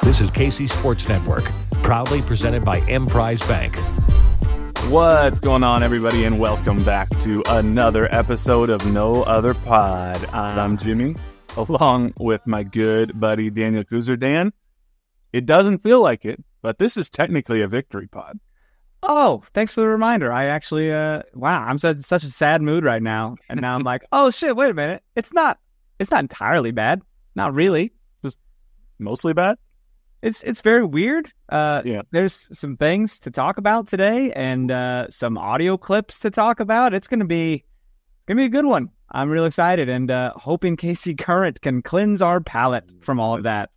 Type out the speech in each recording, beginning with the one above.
This is KC Sports Network, proudly presented by Emprise Bank. What's going on, everybody, and welcome back to another episode of No Other Pod. I'm Jimmy, along with my good buddy Daniel Kuzer. Dan, it doesn't feel like it, but this is technically a victory pod. Oh, thanks for the reminder. I actually, wow, I'm such a sad mood right now. And now I'm like, oh shit, wait a minute. It's not entirely bad. Not really. Just mostly bad? It's very weird. Yeah. There's some things to talk about today and some audio clips to talk about. It's gonna be a good one. I'm real excited and hoping KC Current can cleanse our palate from all of that.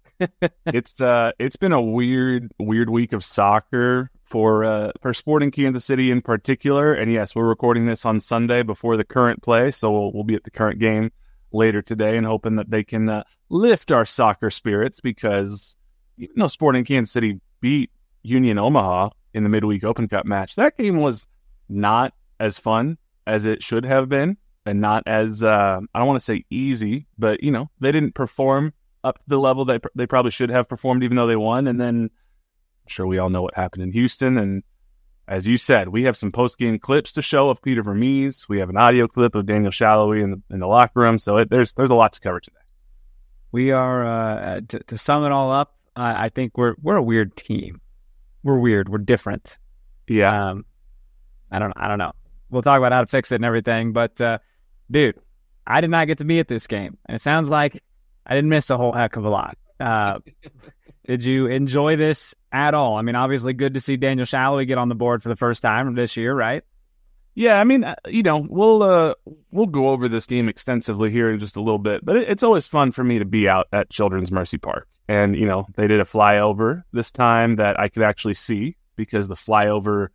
It's been a weird week of soccer for Sporting Kansas City in particular. And yes, we're recording this on Sunday before the Current play, so we'll be at the Current game later today and hoping that they can lift our soccer spirits, because even though Sporting Kansas City beat Union Omaha in the midweek Open Cup match, that game was not as fun as it should have been, and not as I don't want to say easy, but they didn't perform up to the level that they probably should have performed, even though they won. And then I'm sure we all know what happened in Houston. And as you said, we have some post-game clips to show of Peter Vermees. We have an audio clip of Daniel Shallowy in the locker room. So there's a lot to cover today. We are to sum it all up. I think we're a weird team. We're weird. We're different. Yeah. I don't know. We'll talk about how to fix it and everything. But dude, I did not get to be at this game, and it sounds like I didn't miss a whole heck of a lot. Did you enjoy this at all? I mean, obviously good to see Daniel Shallowy get on the board for the first time this year, right? Yeah, I mean, we'll go over this game extensively here in just a little bit, but it's always fun for me to be out at Children's Mercy Park. And, they did a flyover this time that I could actually see, because the flyover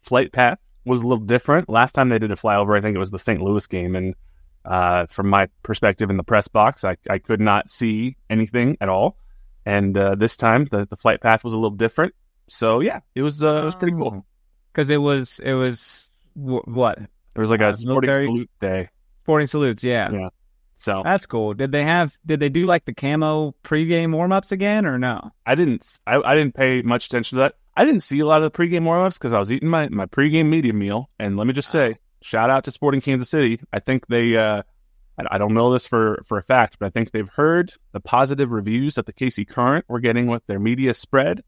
flight path was a little different. Last time they did a flyover, I think it was the St. Louis game, and from my perspective in the press box, I could not see anything at all. And this time, the flight path was a little different. So yeah, it was pretty cool. Because it was what? It was like a sporting salute day. Sporting salutes, yeah. Yeah. So that's cool. Did they do like the camo pregame warm-ups again, or no? I didn't pay much attention to that. I didn't see a lot of the pregame warm-ups because I was eating my pregame media meal. And let me just say, shout out to Sporting Kansas City. I think they, I don't know this for a fact, but I think they've heard the positive reviews that the KC Current were getting with their media spread.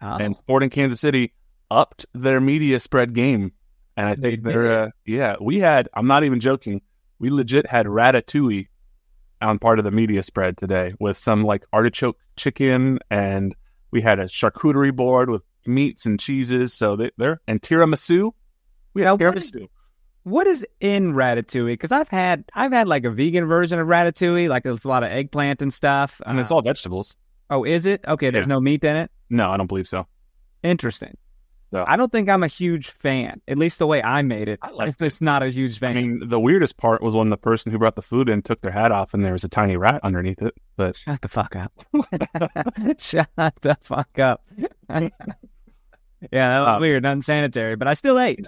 And Sporting Kansas City upped their media spread game. And I think I'm not even joking, we legit had ratatouille on part of the media spread today with some like artichoke chicken, and we had a charcuterie board with meats and cheeses. So and tiramisu. We had tiramisu. What is in ratatouille? Because I've had like a vegan version of ratatouille, like there's a lot of eggplant and stuff. And it's all vegetables. Oh, is it? Okay, there's no meat in it? No, I don't believe so. Interesting. So, I don't think I'm a huge fan, at least the way I made it. I'm just not a huge fan. I mean, the weirdest part was when the person who brought the food in took their hat off and there was a tiny rat underneath it. But shut the fuck up. Shut the fuck up. Yeah, that was weird, unsanitary, but I still ate.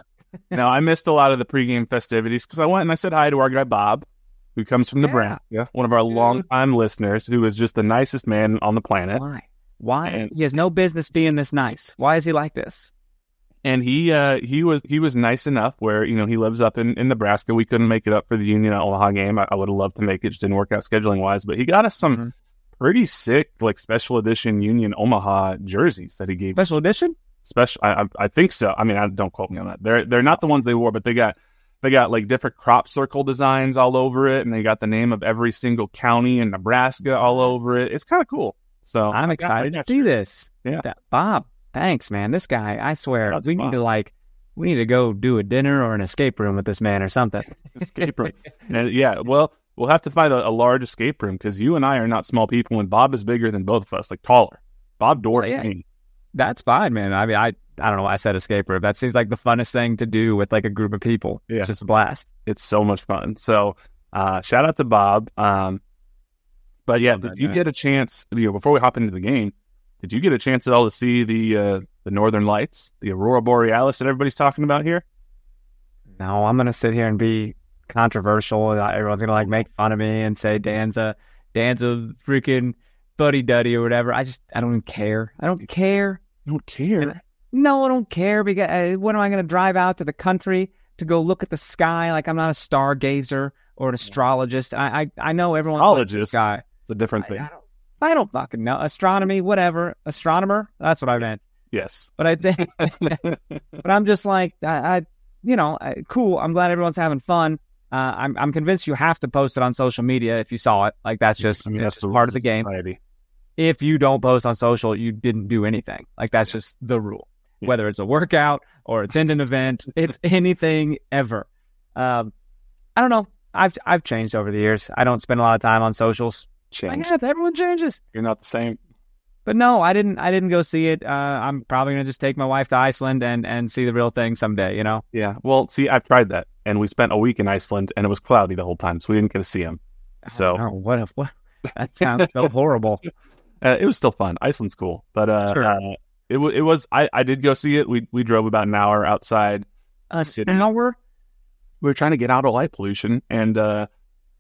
No, I missed a lot of the pregame festivities because I went and I said hi to our guy Bob, who comes from Nebraska, one of our longtime listeners, who is just the nicest man on the planet. Why? And he has no business being this nice. Why is he like this? And he was nice enough where he lives up in Nebraska. We couldn't make it up for the Union Omaha game. I would have loved to make it, just didn't work out scheduling wise. But he got us some pretty sick like special edition Union Omaha jerseys that he gave. Special edition? Special, I think so. I mean, don't quote me on that. They're not the ones they wore, but they got like different crop circle designs all over it, and they got the name of every single county in Nebraska all over it. It's kind of cool. So I'm excited to see this. Yeah, Bob, thanks, man. This guy, I swear, we need to go do a dinner or an escape room with this man or something. Escape room, and yeah. Well, we'll have to find a large escape room because you and I are not small people, and Bob is bigger than both of us, like taller. Bob dwarfs me. That's fine, man. I mean, I don't know why I said escape room. That seems like the funnest thing to do with like a group of people. Yeah. It's just a blast. It's so much fun. So shout out to Bob. But yeah, did you get a chance, before we hop into the game, did you get a chance at all to see the Northern Lights, the Aurora Borealis that everybody's talking about here? No, I'm going to sit here and be controversial. Everyone's going to like make fun of me and say Dan's a freaking fuddy-duddy or whatever. I don't even care. I don't care. You don't care? No, I don't care, because when am I going to drive out to the country to go look at the sky? Like, I'm not a stargazer or an astrologist. I know everyone's Astrologist? Sky. It's a different thing. I don't fucking know. Astronomy, whatever. Astronomer? That's what I meant. Yes. But I think, but I'm just like, cool. I'm glad everyone's having fun. I'm convinced you have to post it on social media if you saw it. Like, that's just, that's just part of the game. Society. If you don't post on social, you didn't do anything. Like, that's just the rule. Yeah. Whether it's a workout or attend an event, it's anything ever. I don't know. I've changed over the years. I don't spend a lot of time on socials. Changed. Yeah, everyone changes. You're not the same. But no, I didn't go see it. I'm probably gonna just take my wife to Iceland and see the real thing someday. Yeah. Well, see, I've tried that, and we spent a week in Iceland, and it was cloudy the whole time, so we didn't get to see him. So what? That sounds so horrible. It was still fun. Iceland's cool, but sure. It was. I did go see it. We drove about an hour outside. An hour? We were trying to get out of light pollution, and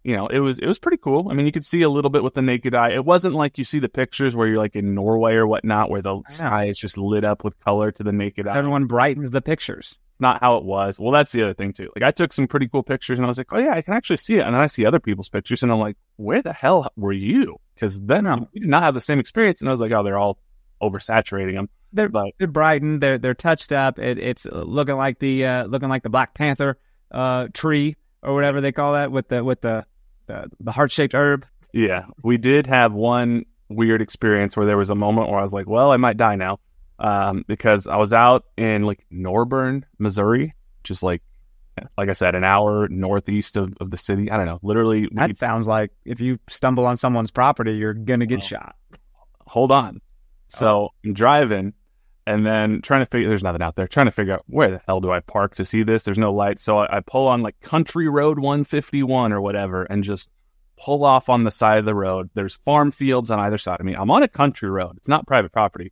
it was pretty cool. I mean, you could see a little bit with the naked eye. It wasn't like you see the pictures where you're like in Norway or whatnot, where the sky is just lit up with color to the naked eye. Everyone brightens the pictures. It's not how it was. Well, that's the other thing too. Like, I took some pretty cool pictures, and I was like, oh yeah, I can actually see it. And then I see other people's pictures, and I'm like, where the hell were you? Because then we did not have the same experience. And I was like, oh, they're all oversaturating them. They're brightened. They're touched up. It's looking like the Black Panther tree or whatever they call that with the heart-shaped herb. Yeah, we did have one weird experience where there was a moment where I was like, well, I might die now, because I was out in like Norburn, Missouri, just like I said, an hour northeast of the city. I don't know. Literally, that sounds like if you stumble on someone's property, you're gonna get shot. Hold on. So I'm driving, and then trying to figure. There's nothing out there. Trying to figure out where the hell do I park to see this. There's no lights, so I pull on like Country Road 151 or whatever, and just pull off on the side of the road. There's farm fields on either side of me. I'm on a country road. It's not private property.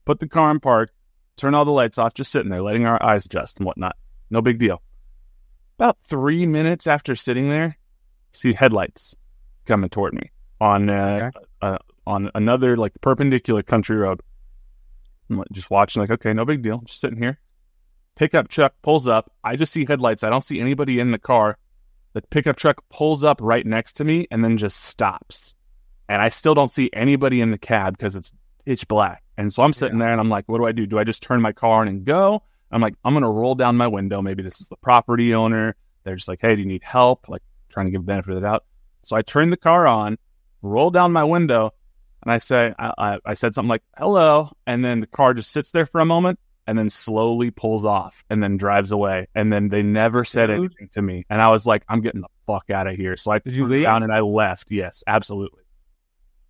Put the car in park. Turn all the lights off. Just sitting there, letting our eyes adjust and whatnot. No big deal. About 3 minutes after sitting there, see headlights coming toward me on another like perpendicular country road. I'm just watching, like, okay, no big deal. Just sitting here. Pickup truck pulls up. I just see headlights. I don't see anybody in the car. The pickup truck pulls up right next to me and then just stops. And I still don't see anybody in the cab because it's pitch black. And so I'm sitting there and I'm like, what do I do? Do I just turn my car on and go? I'm like, I'm going to roll down my window. Maybe this is the property owner. They're just like, hey, do you need help? Like, trying to give benefit of the doubt. So I turn the car on, roll down my window, and I say, I said something like, hello. And then the car just sits there for a moment and then slowly pulls off and then drives away. And then they never said anything to me. And I was like, I'm getting the fuck out of here. So I turned down and I left. Yes, absolutely.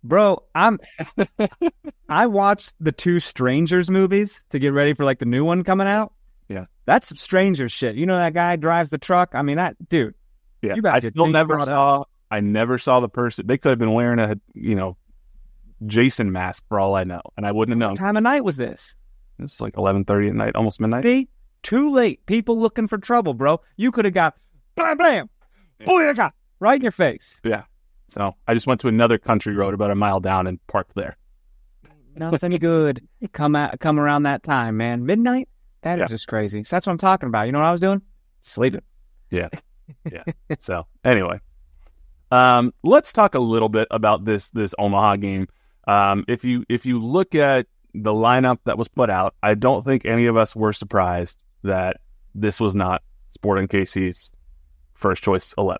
Bro, I watched the 2 Strangers movies to get ready for like the new one coming out. Yeah. That's Stranger shit. You know that guy drives the truck? I mean, that dude. Yeah. I never saw the person. They could have been wearing a, Jason mask for all I know. And I wouldn't have known. What time of night was this? It's like 11:30 at night, almost midnight. See? Too late. People looking for trouble, bro. You could have got blam, blam, booyaka, right in your face. Yeah. So I just went to another country road about a mile down and parked there. Nothing good. Come around that time, man. Midnight? That is just crazy. So that's what I'm talking about. You know what I was doing? Sleeping. Yeah. Yeah. So anyway, let's talk a little bit about this Omaha game. If you look at the lineup that was put out, I don't think any of us were surprised that this was not Sporting KC's first choice 11.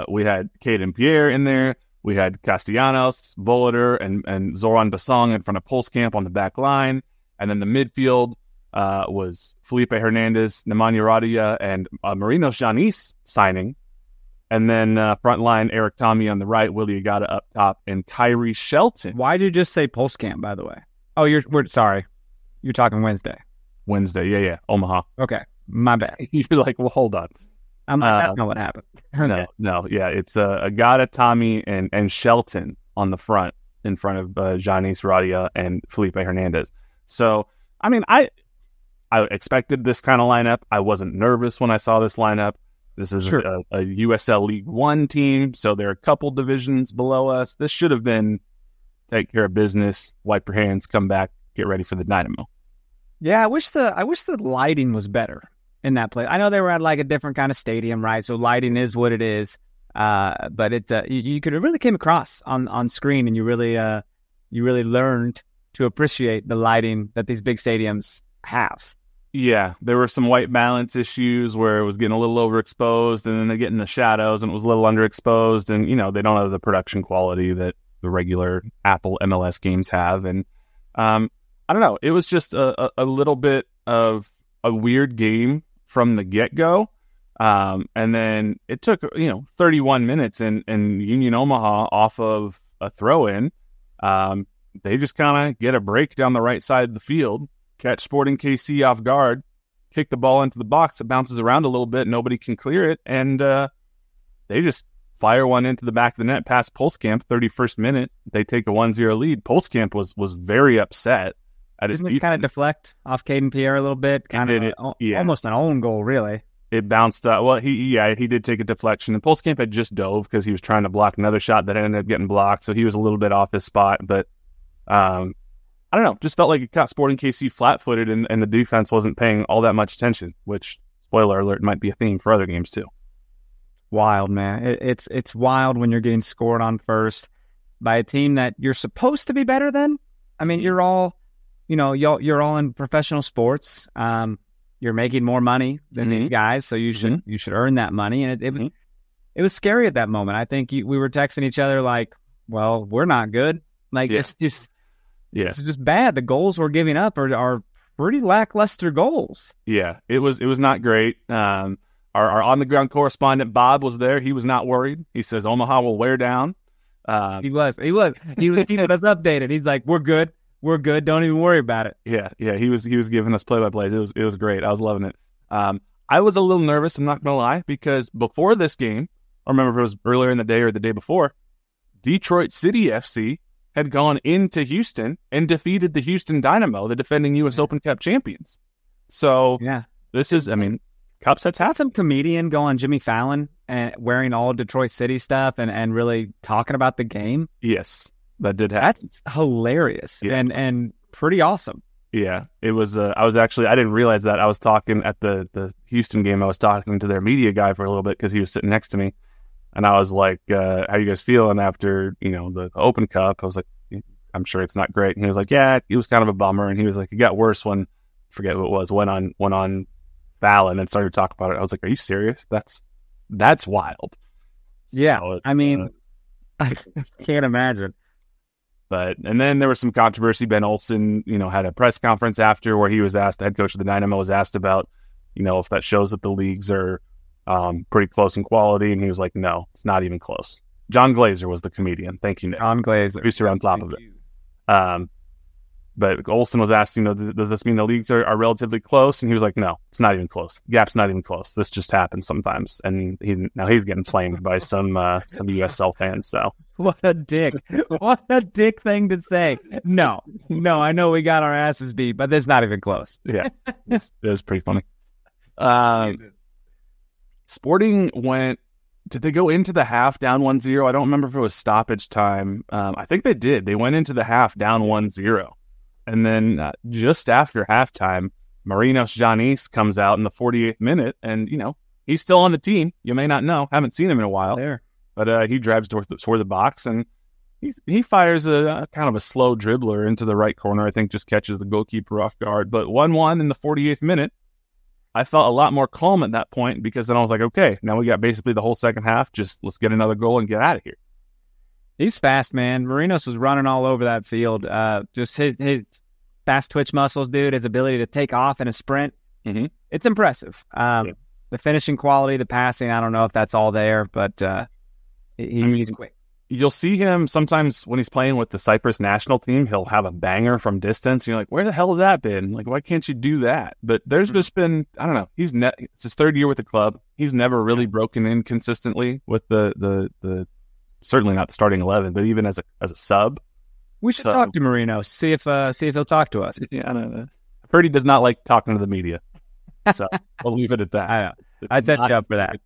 We had Caden Pierre in there. We had Castellanos, Volader, and Zoran Basong in front of Pulskamp on the back line. And then the midfield was Felipe Hernandez, Nemanja Radia, and Marino Janis signing. And then front line, Eric Tommy on the right, Willie Agata up top, and Kyrie Shelton. Why did you just say Pulskamp, by the way? Oh, we're sorry. You're talking Wednesday. Wednesday, yeah. Omaha. Okay, my bad. You're like, well, hold on. I'm like, that's not what happened. No, yeah. It's Agata, Tommy, and Shelton on the front, in front of Janis Radia and Felipe Hernandez. So, I mean, I expected this kind of lineup. I wasn't nervous when I saw this lineup. This is a USL League One team, so they're a couple divisions below us. This should have been take care of business, wipe your hands, come back, get ready for the Dynamo. Yeah, I wish the lighting was better in that place. I know they were at like a different kind of stadium, right? So lighting is what it is. But it really came across on screen, and you really learned to appreciate the lighting that these big stadiums have. Yeah, there were some white balance issues where it was getting a little overexposed, and then they get in the shadows, and it was a little underexposed, and they don't have the production quality that the regular Apple MLS games have, and I don't know. It was just a little bit of a weird game from the get-go. And then it took, 31 minutes and Union Omaha off of a throw-in. They just kind of get a break down the right side of the field, catch Sporting KC off guard, kick the ball into the box. It bounces around a little bit. Nobody can clear it. And they just fire one into the back of the net past Pulskamp, 31st minute. They take a 1-0 lead. Pulskamp was very upset. Didn't it kind of deflect off Caden Pierre a little bit? Almost an own goal, really. It bounced up. Well, he did take a deflection. And Pulskamp had just dove because he was trying to block another shot that ended up getting blocked. So he was a little bit off his spot. But I don't know. Just felt like it caught Sporting KC flat-footed and the defense wasn't paying all that much attention, which, spoiler alert, might be a theme for other games too. Wild, man. It's wild when you're getting scored on first by a team that you're supposed to be better than. I mean, you're all in professional sports. You're making more money than these guys, so you should earn that money. And it was scary at that moment. I think we were texting each other like, "Well, we're not good. Like it's just bad. The goals we're giving up are pretty lackluster goals." Yeah, it was not great. Our on the ground correspondent Bob was there. He was not worried. He says Omaha will wear down. He was keeping us updated. He's like, "We're good. We're good. Don't even worry about it." Yeah. He was giving us play-by-plays. It was great. I was loving it. I was a little nervous, I'm not going to lie, because before this game, I remember if it was earlier in the day or the day before, Detroit City FC had gone into Houston and defeated the Houston Dynamo, the defending U.S. Open Cup champions. So this is, Cup sets happen. Some comedian go on Jimmy Fallon and wearing all Detroit City stuff and really talking about the game. Yes. That did happen. That's hilarious and pretty awesome. Yeah, it was. I didn't realize that. I was talking at the Houston game. I was talking to their media guy for a little bit because he was sitting next to me, and I was like, "How you guys feeling after the Open Cup?" I was like, "I'm sure it's not great." And he was like, "Yeah, it was kind of a bummer." And he was like, "It got worse when I forget who it was went on Fallon and started talking about it." I was like, "Are you serious? That's wild." Yeah, so I can't imagine. And then there was some controversy. Ben Olsen, had a press conference after where he was asked, the head coach of the Dynamo was asked about, if that shows that the leagues are pretty close in quality. And he was like, no, it's not even close. John Glazer was the comedian. Thank you, Nick. John Glazer. Producer on top of it. But Olsen was asked, does this mean the leagues are relatively close? And he was like, no, it's not even close. Gap's not even close. This just happens sometimes. And he's getting flamed by some USL fans. So what a dick! What a dick thing to say. No, I know we got our asses beat, but it's not even close. Yeah, it was pretty funny. Sporting went. Did they go into the half down 1-0? I don't remember if it was stoppage time. I think they did. They went into the half down 1-0. And then just after halftime, Marinos Janis comes out in the 48th minute, and, he's still on the team. You may not know. Haven't seen him in a while. There. But he drives toward the box, and he fires a kind of a slow dribbler into the right corner. I think just catches the goalkeeper off guard. But 1-1 in the 48th minute. I felt a lot more calm at that point because then I was like, okay, now we got basically the whole second half. Just let's get another goal and get out of here. He's fast, man. Marinos was running all over that field. Just his fast twitch muscles, dude, his ability to take off in a sprint. Mm-hmm. It's impressive. The finishing quality, the passing, I don't know if that's all there, but he's quick. You'll see him sometimes when he's playing with the Cyprus national team, he'll have a banger from distance. You're like, where the hell has that been? Like, why can't you do that? But there's just been, I don't know, it's his third year with the club. He's never really broken in consistently with the certainly not the starting 11, but even as a sub. We should talk to Marino, see if he'll talk to us. Yeah, I don't know. I've heard he does not like talking to the media. So I'll leave it at that. I know. I set you up for that.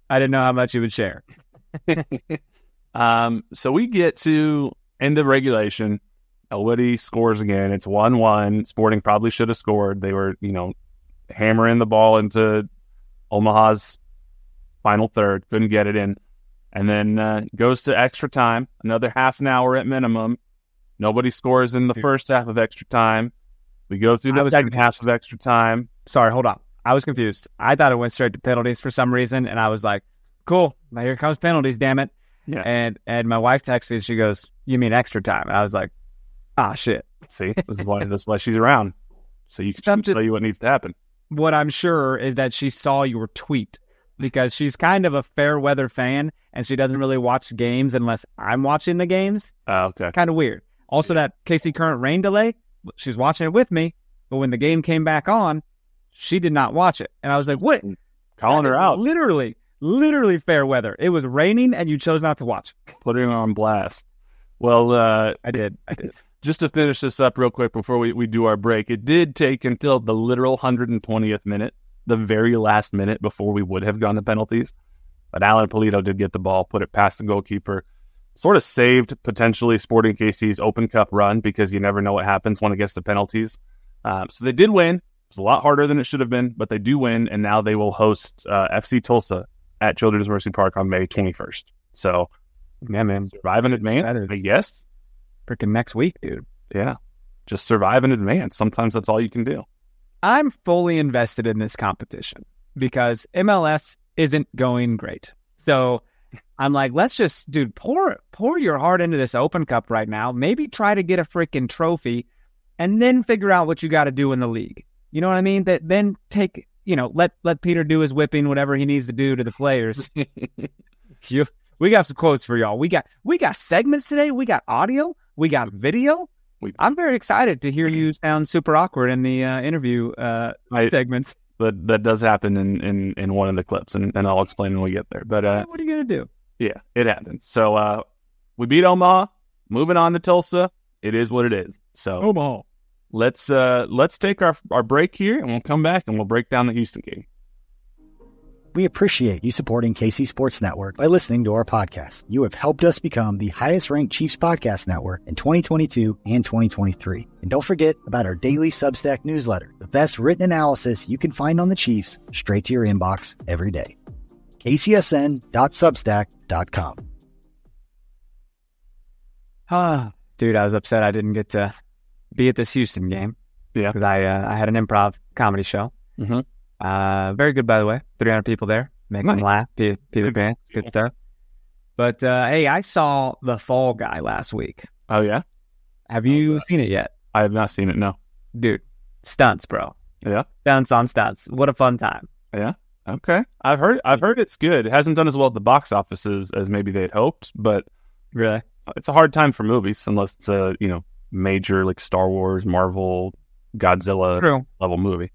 I didn't know how much he would share. So we get to End of regulation. Elwoody scores again. It's 1-1. Sporting probably should have scored. They were, hammering the ball into Omaha's final third. Couldn't get it in. And then goes to extra time. Another half an hour at minimum. Nobody scores in the first half of extra time. We go through the second half of extra time. Sorry, hold on. I was confused. I thought it went straight to penalties for some reason, and I was like, cool. Now here comes penalties, damn it. Yeah. And my wife texts me, and she goes, you mean extra time? And I was like, shit. See, this is why she's around. So you can tell you what needs to happen. What I'm sure is that she saw your tweet because she's kind of a fair weather fan, and she doesn't really watch games unless I'm watching the games. Oh, okay. Kind of weird. Also, that KC Current rain delay, she's watching it with me, but when the game came back on, she did not watch it. And I was like, what? Calling her out. Literally fair weather. It was raining, and you chose not to watch. Putting her on blast. Well, I did. Just to finish this up real quick before we do our break, it did take until the literal 120th minute, the very last minute before we would have gone to penalties. But Alan Polito did get the ball, put it past the goalkeeper, sort of saved potentially Sporting KC's Open Cup run because you never know what happens when it gets to penalties. So they did win. It was a lot harder than it should have been, but they do win, and now they will host FC Tulsa at Children's Mercy Park on May 21st. So, yeah, man. Survive in advance, I guess. Freaking next week, dude. Yeah. Just survive in advance. Sometimes that's all you can do. I'm fully invested in this competition because MLS isn't going great. So I'm like, let's just, dude, pour your heart into this Open Cup right now. Maybe try to get a freaking trophy and then figure out what you got to do in the league. You know what I mean? That then take, let Peter do his whipping, whatever he needs to do to the players. We got some quotes for y'all. We got segments today. We got audio. We got video. I'm very excited to hear you sound super awkward in the interview segments. That does happen in one of the clips, and I'll explain when we get there. But what are you gonna do? Yeah, it happens. So we beat Omaha. Moving on to Tulsa. It is what it is. So Omaha. Let's take our break here, and we'll come back and we'll break down the Houston game. We appreciate you supporting KC Sports Network by listening to our podcast. You have helped us become the highest-ranked Chiefs podcast network in 2022 and 2023. And don't forget about our daily Substack newsletter, the best written analysis you can find on the Chiefs straight to your inbox every day. kcsn.substack.com. Dude, I was upset I didn't get to be at this Houston game. Yeah. Because I had an improv comedy show. Mm-hmm. Very good, by the way. 300 people there. Make them laugh. Peter Pan. Good stuff. But, hey, I saw The Fall Guy last week. Oh, yeah? Have you seen it yet? I have not seen it, no. Dude, stunts, bro. Yeah? Stunts on stunts. What a fun time. Yeah? Okay. I've heard it's good. It hasn't done as well at the box offices as maybe they'd hoped, but really, it's a hard time for movies unless it's a, major like Star Wars, Marvel, Godzilla level movie.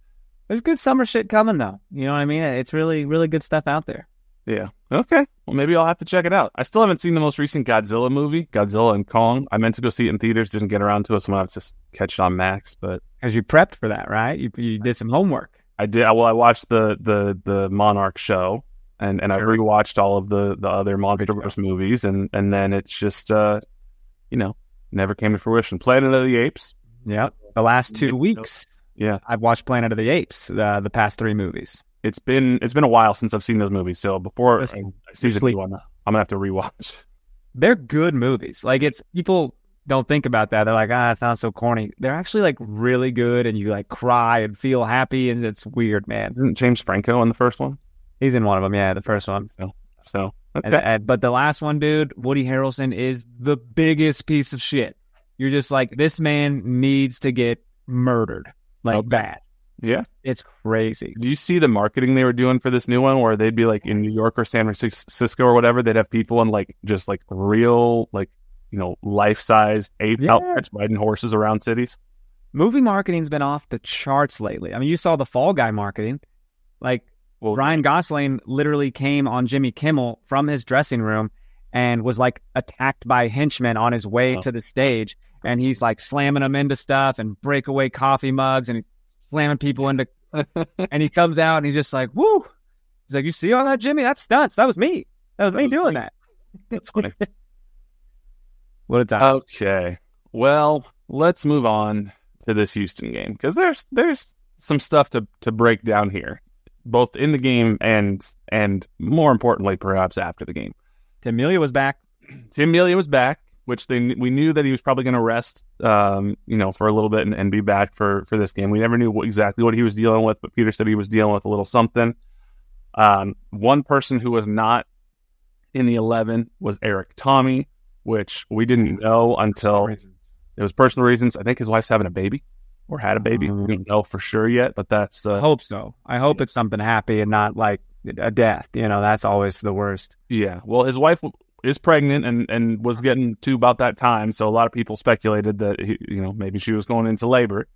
There's good summer shit coming, though. You know what I mean? It's really, really good stuff out there. Yeah. Okay. Well, maybe I'll have to check it out. I still haven't seen the most recent Godzilla movie, Godzilla and Kong. I meant to go see it in theaters, didn't get around to it, so I'm going to have to catch it on Max. But because you prepped for that, right? You did some homework. I did. Well, I watched the Monarch show, and I rewatched all of the other MonsterVerse movies, and then it's just, never came to fruition. Planet of the Apes. Yeah. The last 2 weeks. Yeah, I've watched Planet of the Apes, the past 3 movies. It's been a while since I've seen those movies. So before I see the new one, I'm gonna have to rewatch. They're good movies. Like people don't think about that. They're like, it sounds so corny. They're actually like really good, and you like cry and feel happy, and it's weird, man. Isn't James Franco in the first one? He's in one of them. Yeah, the first one. So okay. But the last one, dude, Woody Harrelson is the biggest piece of shit. You're just like, this man needs to get murdered. Like bad. Yeah. It's crazy. Do you see the marketing they were doing for this new one where they'd be like in New York or San Francisco or whatever, they'd have people in like just like real like, life-sized ape outfits riding horses around cities? Movie marketing's been off the charts lately. I mean, you saw the Fall Guy marketing. Like Ryan Gosling literally came on Jimmy Kimmel from his dressing room and was like attacked by henchmen on his way to the stage. And he's like slamming them into stuff and breakaway coffee mugs, and he's slamming people into. And he comes out and he's just like, "Woo!" He's like, "You see all that, Jimmy? That's stunts. That was me. That was me doing that." That's funny. What a time. Okay. Well, let's move on to this Houston game because there's some stuff to break down here, both in the game and more importantly, perhaps after the game. Tim Melia was back. Tim Melia was back, which we knew that he was probably going to rest, for a little bit and be back for this game. We never knew exactly what he was dealing with, but Peter said he was dealing with a little something. One person who was not in the 11 was Eric Tommy, which we didn't know until it was personal reasons. I think his wife's having a baby or had a baby. We don't know for sure yet, but that's... I hope so. I hope it's something happy and not like a death. That's always the worst. Yeah. Well, his wife is pregnant and was getting to about that time, so a lot of people speculated that maybe she was going into labor.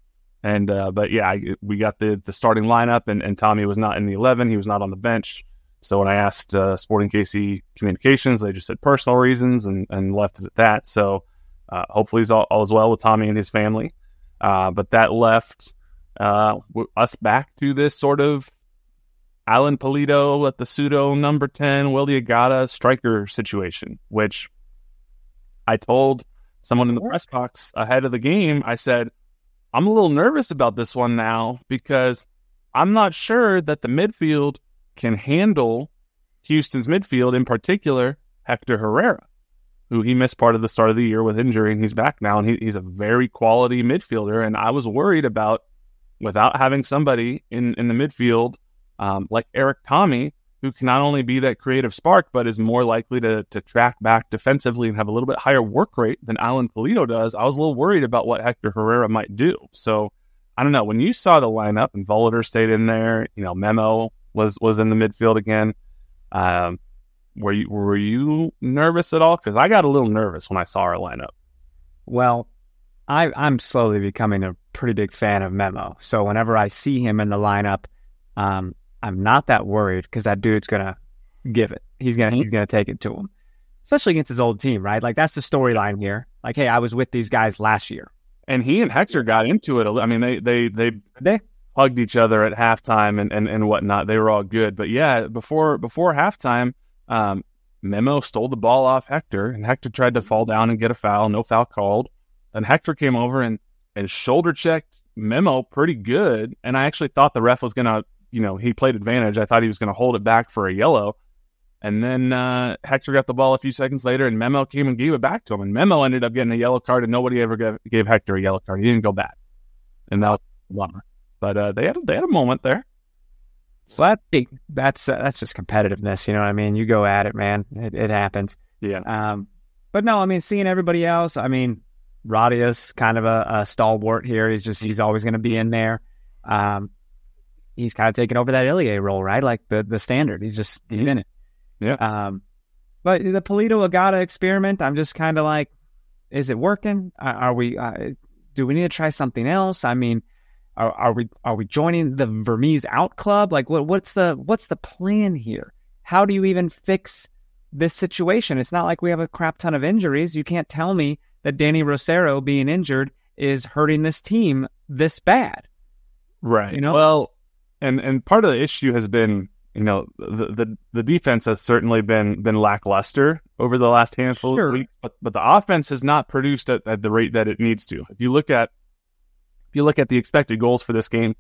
And but yeah, we got the starting lineup, and Tommy was not in the 11. He was not on the bench. So when I asked Sporting KC Communications, they just said personal reasons and left it at that. So hopefully he's all is well with Tommy and his family. But that left us back to this sort of Alan Pulido at the pseudo number 10, Willie Agada striker situation, which I told someone in the press box ahead of the game. I said, I'm a little nervous about this one now because I'm not sure that the midfield can handle Houston's midfield, in particular, Hector Herrera, who he missed part of the start of the year with injury, and he's back now, and he's a very quality midfielder, and I was worried about, without having somebody in the midfield like Eric Tommy, who can not only be that creative spark, but is more likely to track back defensively and have a little bit higher work rate than Alan Pulido does. I was a little worried about what Hector Herrera might do. So, I don't know. When you saw the lineup and Volater stayed in there, Memo was in the midfield again. Were you nervous at all? Because I got a little nervous when I saw our lineup. Well, I'm slowly becoming a pretty big fan of Memo. So whenever I see him in the lineup, I'm not that worried because that dude's gonna give it. He's gonna take it to him, especially against his old team, right? Like that's the storyline here. Like, hey, I was with these guys last year, and he and Hector got into it. I mean, they hugged each other at halftime and whatnot. They were all good, but yeah, before halftime, Memo stole the ball off Hector, and Hector tried to fall down and get a foul. No foul called. Then Hector came over and shoulder checked Memo pretty good, and I actually thought the ref was gonna. He played advantage. I thought he was going to hold it back for a yellow. And then Hector got the ball a few seconds later, and Memo came and gave it back to him. And Memo ended up getting a yellow card, and nobody ever gave Hector a yellow card. He didn't go back. And that was a bummer. But they had a moment there. So that's just competitiveness. You know what I mean? You go at it, man. It happens. Yeah. But no, I mean, seeing everybody else, I mean, Radia's kind of a stalwart here. He's always going to be in there. He's kind of taking over that Ilie role, right? Like the standard. He's in it. Yeah. But the Pulido Agada experiment, I'm just kind of like, is it working? Do we need to try something else? I mean, are we joining the Vermees out club? Like what's the plan here? How do you even fix this situation? It's not like we have a crap ton of injuries. You can't tell me that Danny Rosero being injured is hurting this team this bad. Right. Well, and part of the issue has been, the defense has certainly been lackluster over the last handful of weeks, but the offense has not produced at the rate that it needs to. If you look at the expected goals for this game,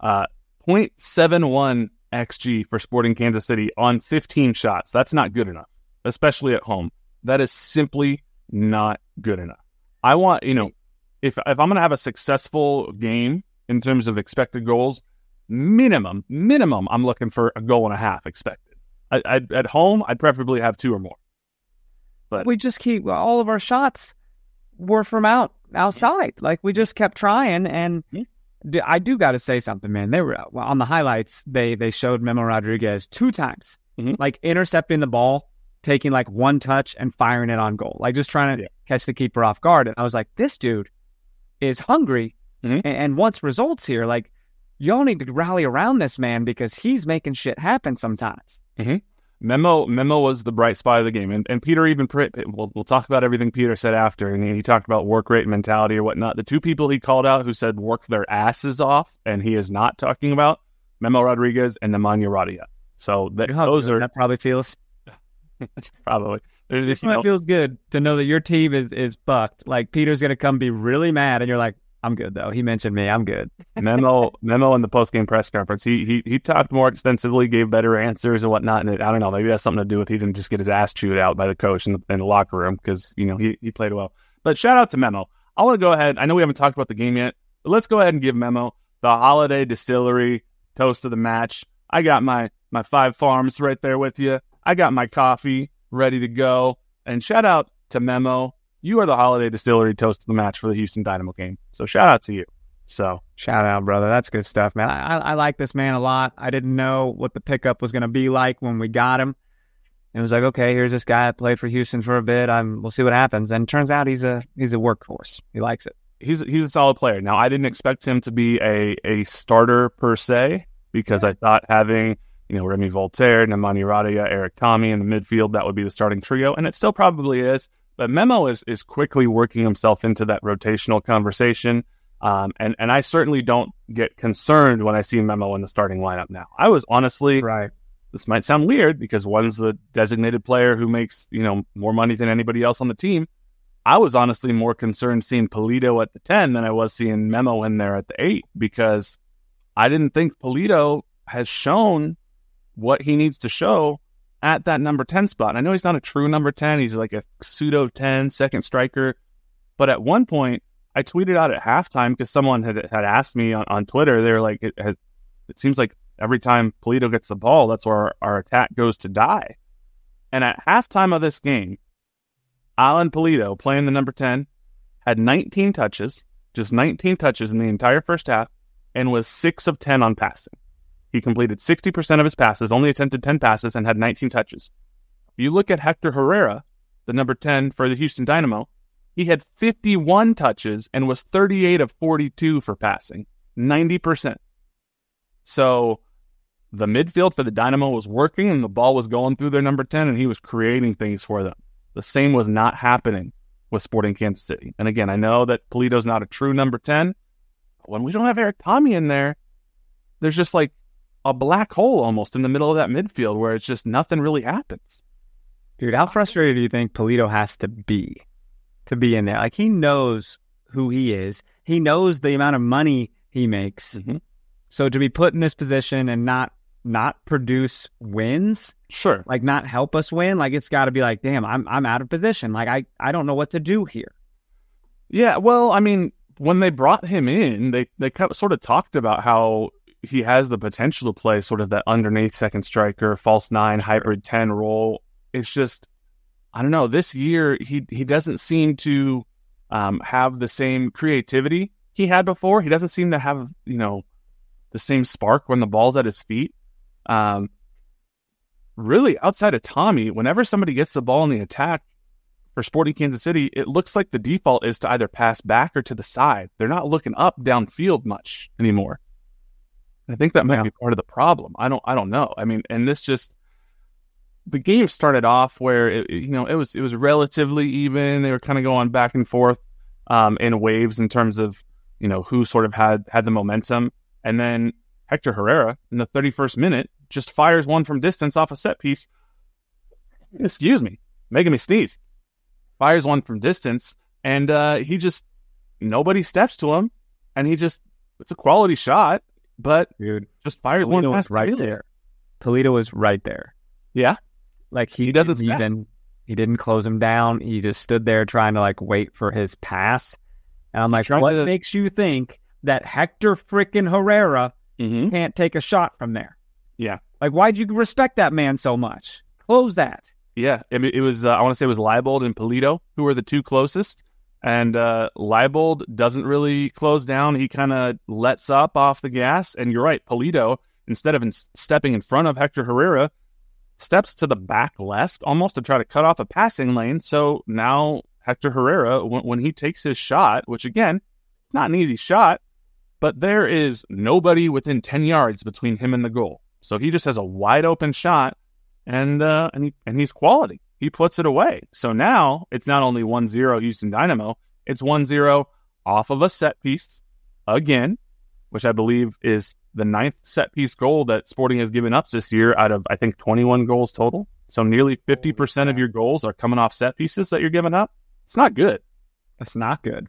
0.71 XG for Sporting Kansas City on 15 shots. That's not good enough, especially at home. That is simply not good enough. I want, if I'm going to have a successful game in terms of expected goals, minimum, I'm looking for a goal and a half expected. At home, I'd preferably have 2 or more. But we just keep all of our shots were from outside. Like we just kept trying, and I do got to say something, man. They were on the highlights. They showed Memo Rodriguez 2 times, like intercepting the ball, taking like 1 touch and firing it on goal, like just trying to catch the keeper off guard. And I was like, this dude is hungry and wants results here. Like, y'all need to rally around this man because he's making shit happen sometimes. Memo was the bright spot of the game. And Peter we'll talk about everything Peter said after. And he talked about work rate mentality or whatnot. The 2 people he called out who said work their asses off, and he is not talking about Memo Rodriguez and Nemanja Radia. So that probably feels... probably. It feels good to know that your team is fucked. Like, Peter's going to come be really mad, and you're like, I'm good, though. He mentioned me. I'm good. Memo in the post-game press conference, he talked more extensively, gave better answers and whatnot, and I don't know, maybe it has something to do with he didn't just get his ass chewed out by the coach in the locker room because, he played well. But shout out to Memo. I want to go ahead. I know we haven't talked about the game yet, but let's go ahead and give Memo the Holiday Distillery toast of the match. I got my 5 Farms right there with you. I got my coffee ready to go. And shout out to Memo. You are the Holiday Distillery toast of the match for the Houston Dynamo game. So shout out to you. So shout out, brother. That's good stuff, man. I like this man a lot. I didn't know what the pickup was going to be like when we got him. It was like, okay, here's this guy that played for Houston for a bit. We'll see what happens. And it turns out he's a workhorse. He likes it. He's a solid player. Now, I didn't expect him to be a starter per se because I thought having Remy Voltaire, Nemanja Radia, Eric Tommy in the midfield, that would be the starting trio, and it still probably is. But Memo is quickly working himself into that rotational conversation, and I certainly don't get concerned when I see Memo in the starting lineup now. I was honestly, right. This might sound weird because one's the designated player who makes more money than anybody else on the team. I was honestly more concerned seeing Pulido at the 10 than I was seeing Memo in there at the 8 because I didn't think Pulido has shown what he needs to show at that number 10 spot. I know he's not a true number 10. He's like a pseudo 10 second striker. But at one point, I tweeted out at halftime because someone had asked me on Twitter. They were like, it seems like every time Pulido gets the ball, that's where our attack goes to die. And at halftime of this game, Alan Pulido, playing the number 10, had 19 touches, just 19 touches in the entire first half, and was 6 of 10 on passing. He completed 60% of his passes, only attempted 10 passes, and had 19 touches. If you look at Hector Herrera, the number 10 for the Houston Dynamo, he had 51 touches and was 38 of 42 for passing, 90%. So the midfield for the Dynamo was working, and the ball was going through their number 10, and he was creating things for them. The same was not happening with Sporting Kansas City. And again, I know that Pulido's not a true number 10. But when we don't have Eric Tommy in there, there's just like a black hole almost in the middle of that midfield where it's just nothing really happens. Dude, how frustrated do you think Pulido has to be in there? Like, he knows who he is. He knows the amount of money he makes. Mm-hmm. So to be put in this position and not produce wins, sure, like not help us win, like it's got to be like, damn, I'm out of position. Like I don't know what to do here. Yeah, well, I mean, when they brought him in, they sort of talked about how he has the potential to play sort of that underneath second striker, false 9, hybrid 10 role. It's just, I don't know, this year he doesn't seem to have the same creativity he had before. He doesn't seem to have, the same spark when the ball's at his feet. Really, outside of Tommy, whenever somebody gets the ball in the attack for Sporting Kansas City, it looks like the default is to either pass back or to the side. They're not looking up downfield much anymore. I think that might be part of the problem. I don't know. I mean, and this just, the game started off where it was relatively even. They were kind of going back and forth in waves in terms of who sort of had the momentum, and then Hector Herrera in the 31st minute just fires one from distance off a set piece. Excuse me, making me sneeze. Fires one from distance, and nobody steps to him, and it's a quality shot. But dude, just fires one past right there. Pulido was right there. Yeah, like he didn't close him down. He just stood there trying to like wait for his pass. And I'm like, what makes you think that Hector freaking Herrera can't take a shot from there? Yeah, like why'd you respect that man so much? Close that. Yeah, it was. I want to say it was Leibold and Pulido who were the two closest. And Leibold doesn't really close down. He kind of lets up off the gas. And you're right, Pulido, instead of stepping in front of Hector Herrera, steps to the back left almost to try to cut off a passing lane. So now Hector Herrera, when he takes his shot, which again, it's not an easy shot, but there is nobody within 10 yards between him and the goal. So he just has a wide open shot, and he's quality. He puts it away. So now it's not only 1-0 Houston Dynamo, it's 1-0 off of a set piece again, which I believe is the 9th set piece goal that Sporting has given up this year out of, I think, 21 goals total. So nearly 50% of your goals are coming off set pieces that you're giving up. It's not good. That's not good.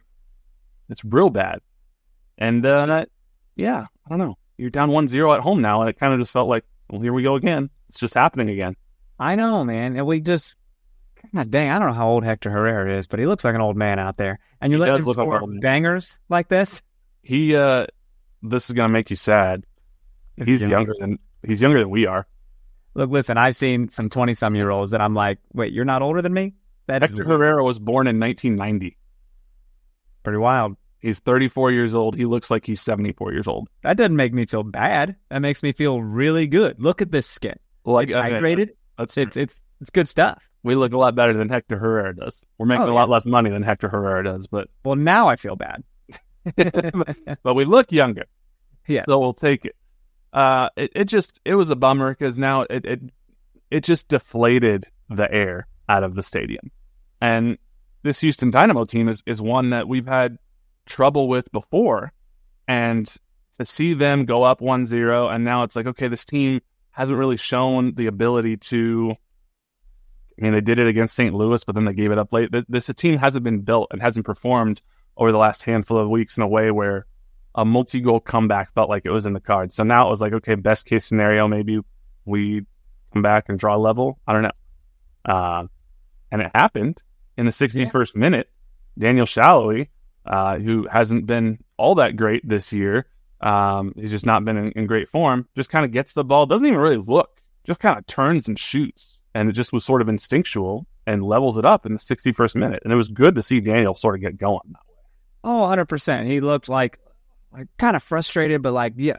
It's real bad. And I don't know. You're down 1-0 at home now, and it kind of just felt like, well, here we go again. It's just happening again. I know, man. And God dang, I don't know how old Hector Herrera is, but he looks like an old man out there. And you're letting him score bangers like this? This is going to make you sad. He's younger than we are. Look, listen, I've seen some 20-some-year-olds that I'm like, wait, you're not older than me? Hector Herrera was born in 1990. Pretty wild. He's 34 years old. He looks like he's 74 years old. That doesn't make me feel bad. That makes me feel really good. Look at this skin. Like hydrated. It's good stuff. We look a lot better than Hector Herrera does. We're making a lot less money than Hector Herrera does, but well, now I feel bad. but we look younger. Yeah. So we'll take it. It was a bummer because now it just deflated the air out of the stadium. And this Houston Dynamo team is one that we've had trouble with before. And to see them go up 1-0, and now it's like, okay, this team hasn't really shown the ability to. I mean, they did it against St. Louis, but then they gave it up late. This team hasn't been built and hasn't performed over the last handful of weeks in a way where a multi-goal comeback felt like it was in the cards. So now it was like, okay, best case scenario, maybe we come back and draw level. I don't know. And it happened in the 61st minute. Daniel Shalhoub, who hasn't been all that great this year, he's just not been in great form, just kind of gets the ball, doesn't even really look, just kind of turns and shoots. And it just was sort of instinctual and levels it up in the 61st minute. And it was good to see Daniel sort of get going that way. Oh, 100%. He looked like kind of frustrated, but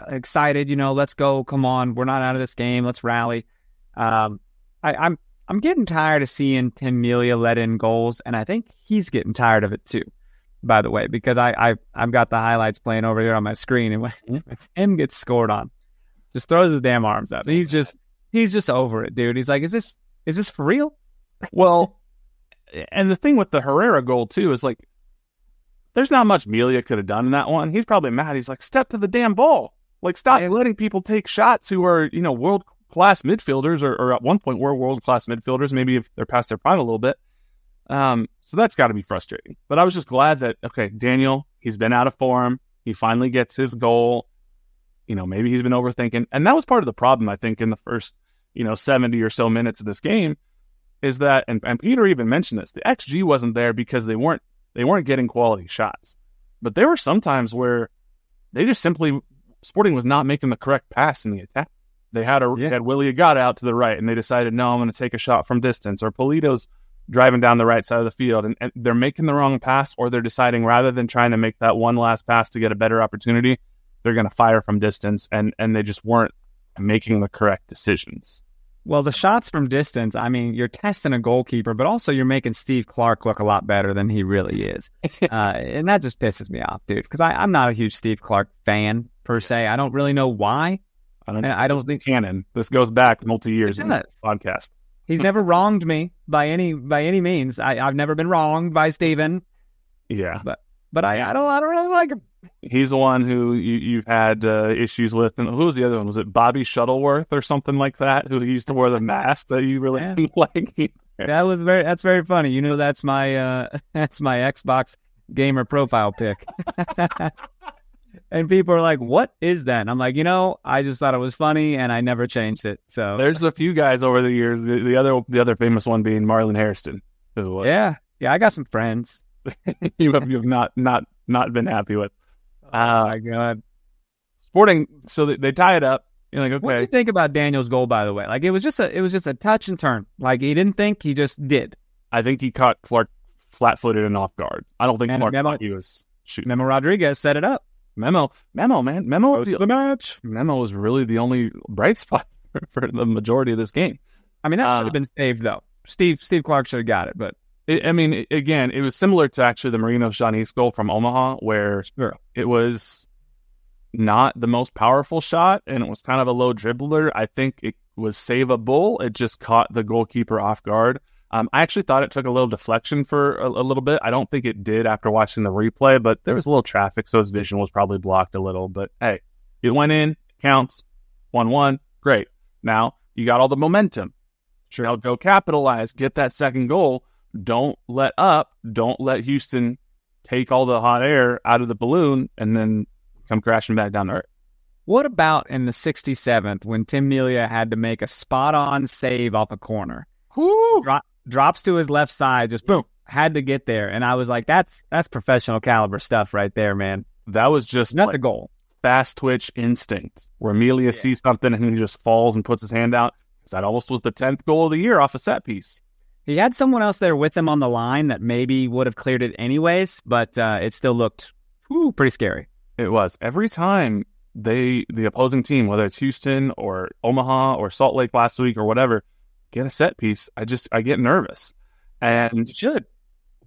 excited. Let's go. Come on, we're not out of this game. Let's rally. I'm getting tired of seeing Tim Melia let in goals, and I think he's getting tired of it too. By the way, because I've got the highlights playing over here on my screen, and when Tim gets scored on, just throws his damn arms up. He's just over it, dude. He's like, is this for real? Well, and the thing with the Herrera goal too is like, there's not much Melia could have done in that one. He's probably mad. He's like, step to the damn ball. Like, stop letting people take shots who are, world-class midfielders or at one point were world-class midfielders, maybe if they're past their prime a little bit. So that's got to be frustrating. But I was just glad that, okay, Daniel, he's been out of form. He finally gets his goal. Maybe he's been overthinking. And that was part of the problem, I think, in the first, 70 or so minutes of this game is that, and Peter even mentioned this, the XG wasn't there because they weren't getting quality shots. But there were some times where they just simply, Sporting was not making the correct pass in the attack. They had Willie Agata out to the right, and they decided, no, I'm going to take a shot from distance. Or Polito's driving down the right side of the field, and they're making the wrong pass, or they're deciding rather than trying to make that one last pass to get a better opportunity, they're going to fire from distance, and they just weren't making the correct decisions. Well, the shots from distance, I mean, you're testing a goalkeeper, but also you're making Steve Clark look a lot better than he really is. And that just pisses me off, dude, because I'm not a huge Steve Clark fan, per se. I don't really know why. I don't think canon. This goes back multi-years in this podcast. He's never wronged me by any means. I've never been wronged by Steven. Yeah. But I don't really like him. He's the one who you've had issues with. And who was the other one? Was it Bobby Shuttleworth or something like that? Who used to wear the mask that you really didn't like? That's very funny. That's my Xbox gamer profile pic. And people are like, what is that? And I'm like, I just thought it was funny and I never changed it. So there's a few guys over the years. The other famous one being Marlon Hairston. Who yeah, I got some friends. you have not been happy with. Oh my God. Sporting, so they tie it up. You're like, okay. What do you think about Daniel's goal, by the way? Like, it was just a touch and turn. Like, he didn't think, he just did. I think he caught Clark flat-footed and off guard. I don't think Clark thought he was shooting. Memo Rodriguez set it up. Memo, man. Memo was the match. Memo was really the only bright spot for the majority of this game. I mean, that should have been saved, though. Steve Clark should have got it, but... Again, it was similar to actually the Marinos Janis goal from Omaha, where it was not the most powerful shot, and it was kind of a low dribbler. I think it was savable. It just caught the goalkeeper off guard. I actually thought it took a little deflection for a little bit. I don't think it did after watching the replay, but there was a little traffic, so his vision was probably blocked a little. But hey, it went in, counts, 1-1, great. Now you got all the momentum. Sure. Now go capitalize, get that second goal. Don't let up. Don't let Houston take all the hot air out of the balloon and then come crashing back down to earth. What about in the 67th when Tim Melia had to make a spot-on save off a corner? Drops to his left side, just boom, had to get there. And I was like, that's professional caliber stuff right there, man. That was just Not the goal. Fast twitch instinct where Melia sees something and he just falls and puts his hand out. That almost was the 10th goal of the year off a set piece. He had someone else there with him on the line that maybe would have cleared it anyways, but it still looked pretty scary. It was. Every time the opposing team, whether it's Houston or Omaha or Salt Lake last week or whatever, get a set piece, I get nervous. And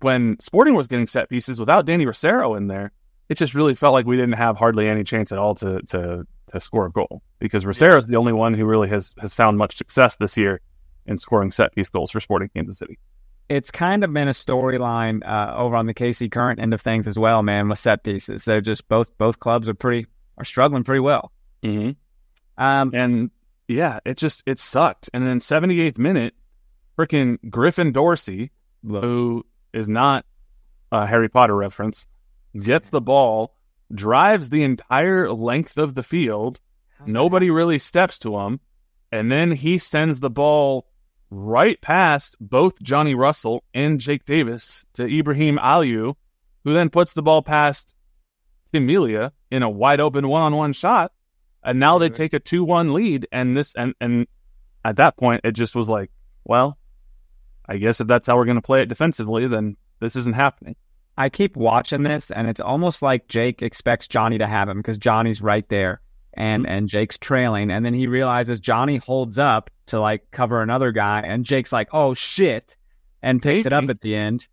when Sporting was getting set pieces without Danny Rosero in there, it just really felt like we didn't have hardly any chance at all to score a goal, because Rosero is the only one who really has found much success this year in scoring set piece goals for Sporting Kansas City. It's kind of been a storyline over on the KC Current end of things as well, man, with set pieces. They're just both clubs are struggling pretty well. Mm-hmm. And yeah, it sucked. And then 78th minute, freaking Griffin Dorsey, who is not a Harry Potter reference, gets the ball, drives the entire length of the field. Nobody really steps to him. And then he sends the ball right past both Johnny Russell and Jake Davis to Ibrahim Aliou, who then puts the ball past Tim Melia in a wide open one-on-one shot. And now they take a 2-1 lead. And at that point, it just was like, well, I guess if that's how we're going to play it defensively, then this isn't happening. I keep watching this, and it's almost like Jake expects Johnny to have him because Johnny's right there, and Jake's trailing, and then he realizes Johnny holds up to like cover another guy, and Jake's like, "Oh shit," and picks it up at the end.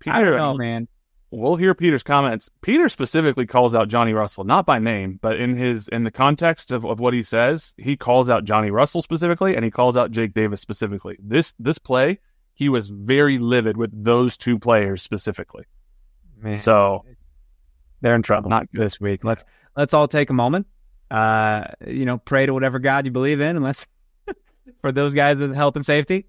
I don't know, man. We'll hear Peter's comments. Peter specifically calls out Johnny Russell, not by name, but in the context of what he says, he calls out Johnny Russell specifically, and he calls out Jake Davis specifically. This play, he was very livid with those two players specifically. Man, so they're in trouble. Not this week. Let's all take a moment. Pray to whatever God you believe in, and let's for those guys with health and safety.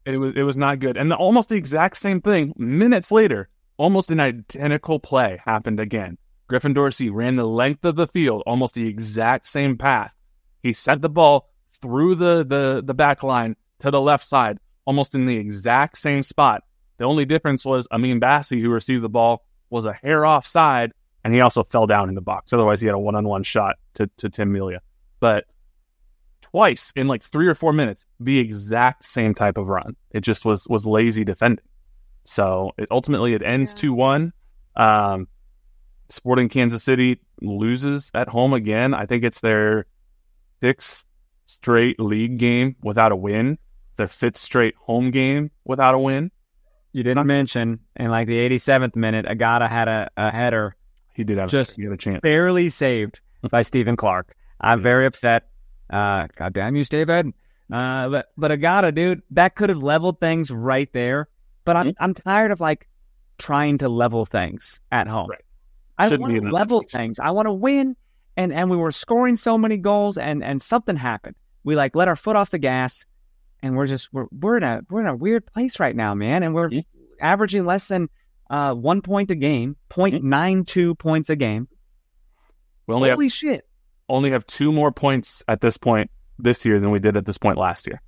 It was not good. And almost the exact same thing minutes later. Almost an identical play happened again. Griffin Dorsey ran the length of the field, almost the exact same path. He sent the ball through the back line to the left side, almost in the exact same spot. The only difference was Amin Bassi, who received the ball, was a hair offside, and he also fell down in the box. Otherwise, he had a one-on-one shot to Tim Melia. But twice in like 3 or 4 minutes, the exact same type of run. It just was lazy defending. So ultimately it ends 2-1. Sporting Kansas City loses at home again. I think it's their 6th straight league game without a win. Their 5th straight home game without a win. You didn't mention in like the 87th minute, Agata had a header. He did have just a chance. Barely saved by Stephen Clark. I'm very upset. God damn you, Steven. But Agata, dude, that could have leveled things right there. But I'm tired of like trying to level things at home. Right. I don't want to level things. I want to win. And we were scoring so many goals, and something happened. We like let our foot off the gas, and we're in a weird place right now, man. And we're averaging less than 1 point a game, 0.92 points a game. Holy shit! Only have 2 more points at this point this year than we did at this point last year.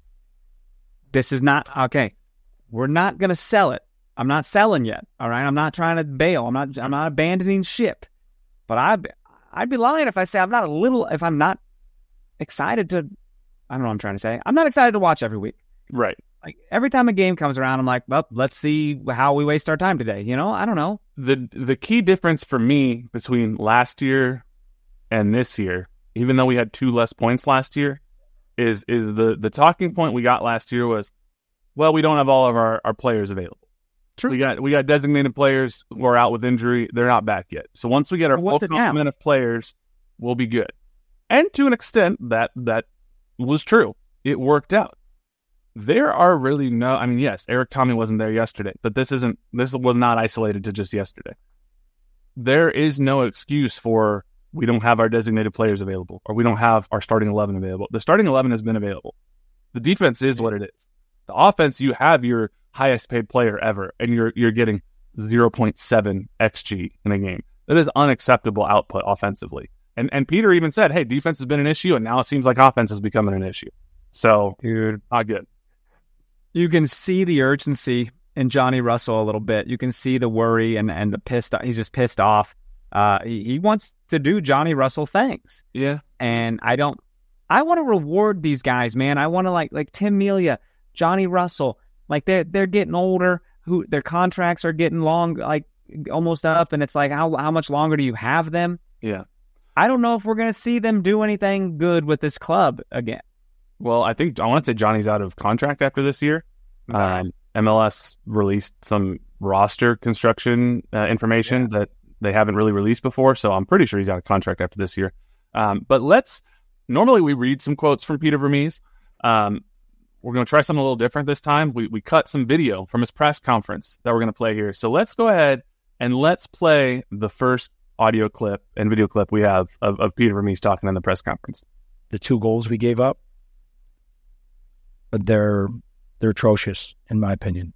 This is not okay. We're not going to sell it. I'm not selling yet. All right. I'm not trying to bail. I'm not abandoning ship. But I'd be lying if I say if I'm not excited to. I don't know what I'm trying to say. I'm not excited to watch every week. Right. Like every time a game comes around, I'm like, well, let's see how we waste our time today. I don't know. The key difference for me between last year and this year, even though we had 2 less points last year, is the talking point we got last year was, well, we don't have all of our players available. True. We got designated players who are out with injury. They're not back yet. So once we get our full complement of players, we'll be good. And to an extent, that was true. It worked out. There are really yes, Eric Tommy wasn't there yesterday, but this was not isolated to just yesterday. There is no excuse for we don't have our designated players available or we don't have our starting 11 available. The starting 11 has been available. The defense is what it is. The offense, you have your highest paid player ever, and you're getting 0.7 XG in a game. That is unacceptable output offensively. And Peter even said, hey, defense has been an issue, and now it seems like offense is becoming an issue. So, dude, not good. You can see the urgency in Johnny Russell a little bit. You can see the worry and the pissed. He's just pissed off. He wants to do Johnny Russell things. Yeah. And I want to reward these guys, man. I want to like Tim Melia, Johnny Russell. Like they're getting older. Who their contracts are getting long, like almost up, and it's like how much longer do you have them? Yeah. I don't know if we're gonna see them do anything good with this club again. Well, I want to say Johnny's out of contract after this year. MLS released some roster construction information that they haven't really released before, so I'm pretty sure he's out of contract after this year. But normally we read some quotes from Peter Vermes. We're going to try something a little different this time. We cut some video from his press conference that we're going to play here. So let's go ahead and let's play the first audio clip and video clip we have of Peter Vermes talking in the press conference. The 2 goals we gave up, they're atrocious in my opinion.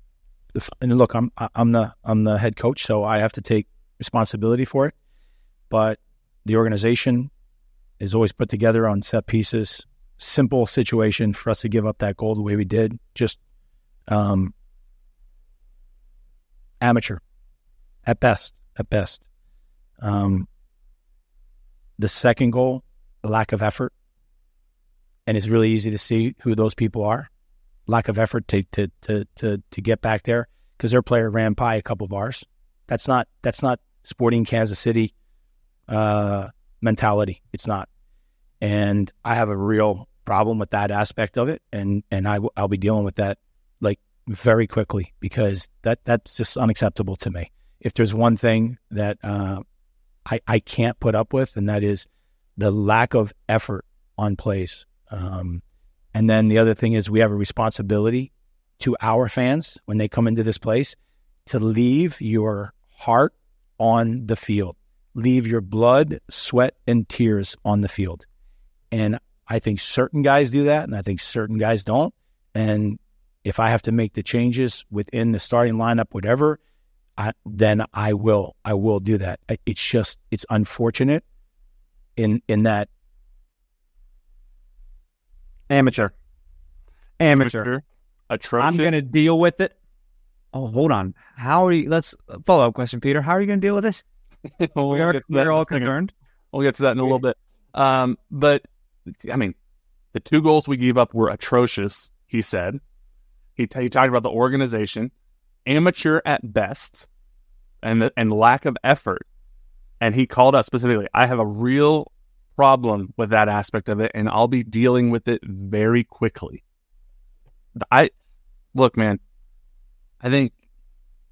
And look, I'm the head coach, so I have to take responsibility for it. But the organization is always put together on set pieces. Simple situation for us to give up that goal the way we did. Just amateur at best. The second goal, the lack of effort, and it's really easy to see who those people are. Lack of effort to get back there because their player ran by a couple of ours. That's not Sporting Kansas City mentality. It's not. And I have a real problem with that aspect of it, and I'll be dealing with that like very quickly because that's just unacceptable to me. If there's one thing that I can't put up with, and that is the lack of effort on plays. And then the other thing is we have a responsibility to our fans when they come into this place to leave your heart on the field, leave your blood, sweat, and tears on the field. And I think certain guys do that, and I think certain guys don't. And if I have to make the changes within the starting lineup, whatever, then I will do that. It's unfortunate in that. Amateur. Atrocious. I'm going to deal with it. Oh, hold on. Let's follow up question, Peter. How are you going to deal with this? We're all concerned. We'll get to that in a little bit. But I mean, the 2 goals we gave up were atrocious, he said. He talked about the organization, amateur at best, and lack of effort. And he called out specifically, I have a real problem with that aspect of it, and I'll be dealing with it very quickly. Look, man, I think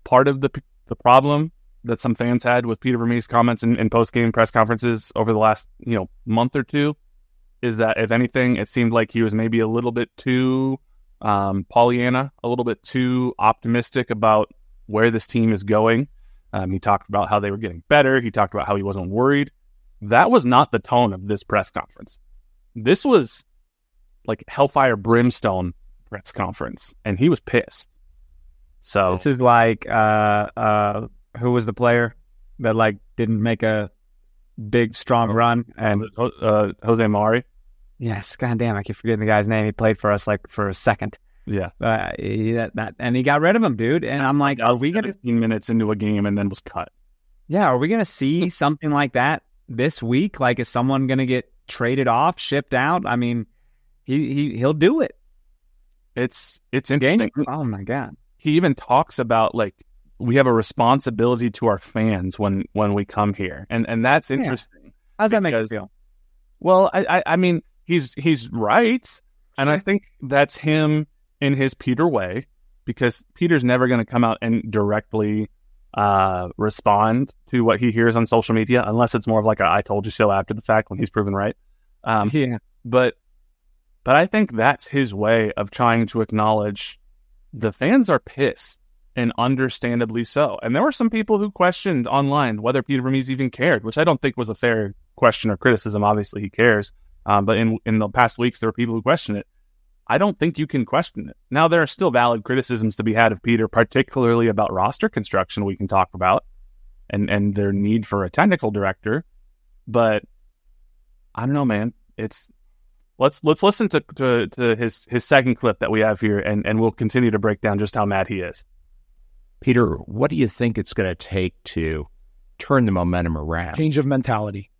part of the problem that some fans had with Peter Vermes' comments in post-game press conferences over the last month or two is that, if anything, it seemed like he was maybe a little bit too Pollyanna, a little bit too optimistic about where this team is going. He talked about how they were getting better. He talked about how he wasn't worried. That was not the tone of this press conference. This was like hellfire brimstone press conference, and he was pissed. So this is like who was the player that didn't make a big strong run? And Jose Mari. Yes, goddamn, I keep forgetting the guy's name. He played for us for a second. Yeah, and he got rid of him, dude. And I'm like, are we gonna 15 minutes into a game and then was cut? Yeah, are we gonna see something like that this week? Like, is someone gonna get traded off, shipped out? I mean, he'll do it. It's interesting. Oh my god. He even talks about we have a responsibility to our fans when we come here, and that's interesting. Yeah. How's that make you feel? Well, I mean, he's right, and I think that's him in his Peter way, because Peter's never going to come out and directly respond to what he hears on social media, unless it's more of like a "I told you so" after the fact when he's proven right. Yeah, but I think that's his way of trying to acknowledge the fans are pissed, and understandably so. And there were some people who questioned online whether Peter Vermes even cared, which I don't think was a fair question or criticism. Obviously he cares. But in the past weeks, there were people who questioned it. I don't think you can question it. Now, there are still valid criticisms to be had of Peter, particularly about roster construction we can talk about and their need for a technical director. But I don't know, man. Let's listen to his second clip that we have here, and we'll continue to break down just how mad he is. Peter, what do you think it's going to take to turn the momentum around? Change of mentality.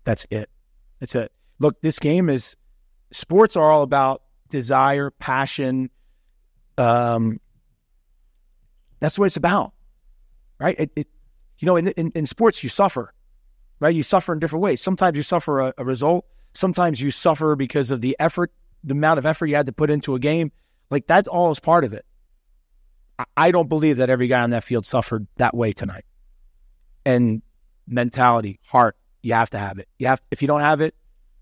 That's it. Look, this game is, sports are all about desire, passion. That's what it's about, right? In sports, you suffer, right? You suffer in different ways. Sometimes you suffer a result. Sometimes you suffer because of the amount of effort you had to put into a game. Like, that all is part of it. I don't believe that every guy on that field suffered that way tonight. And mentality, heart, you have to have it. If you don't have it,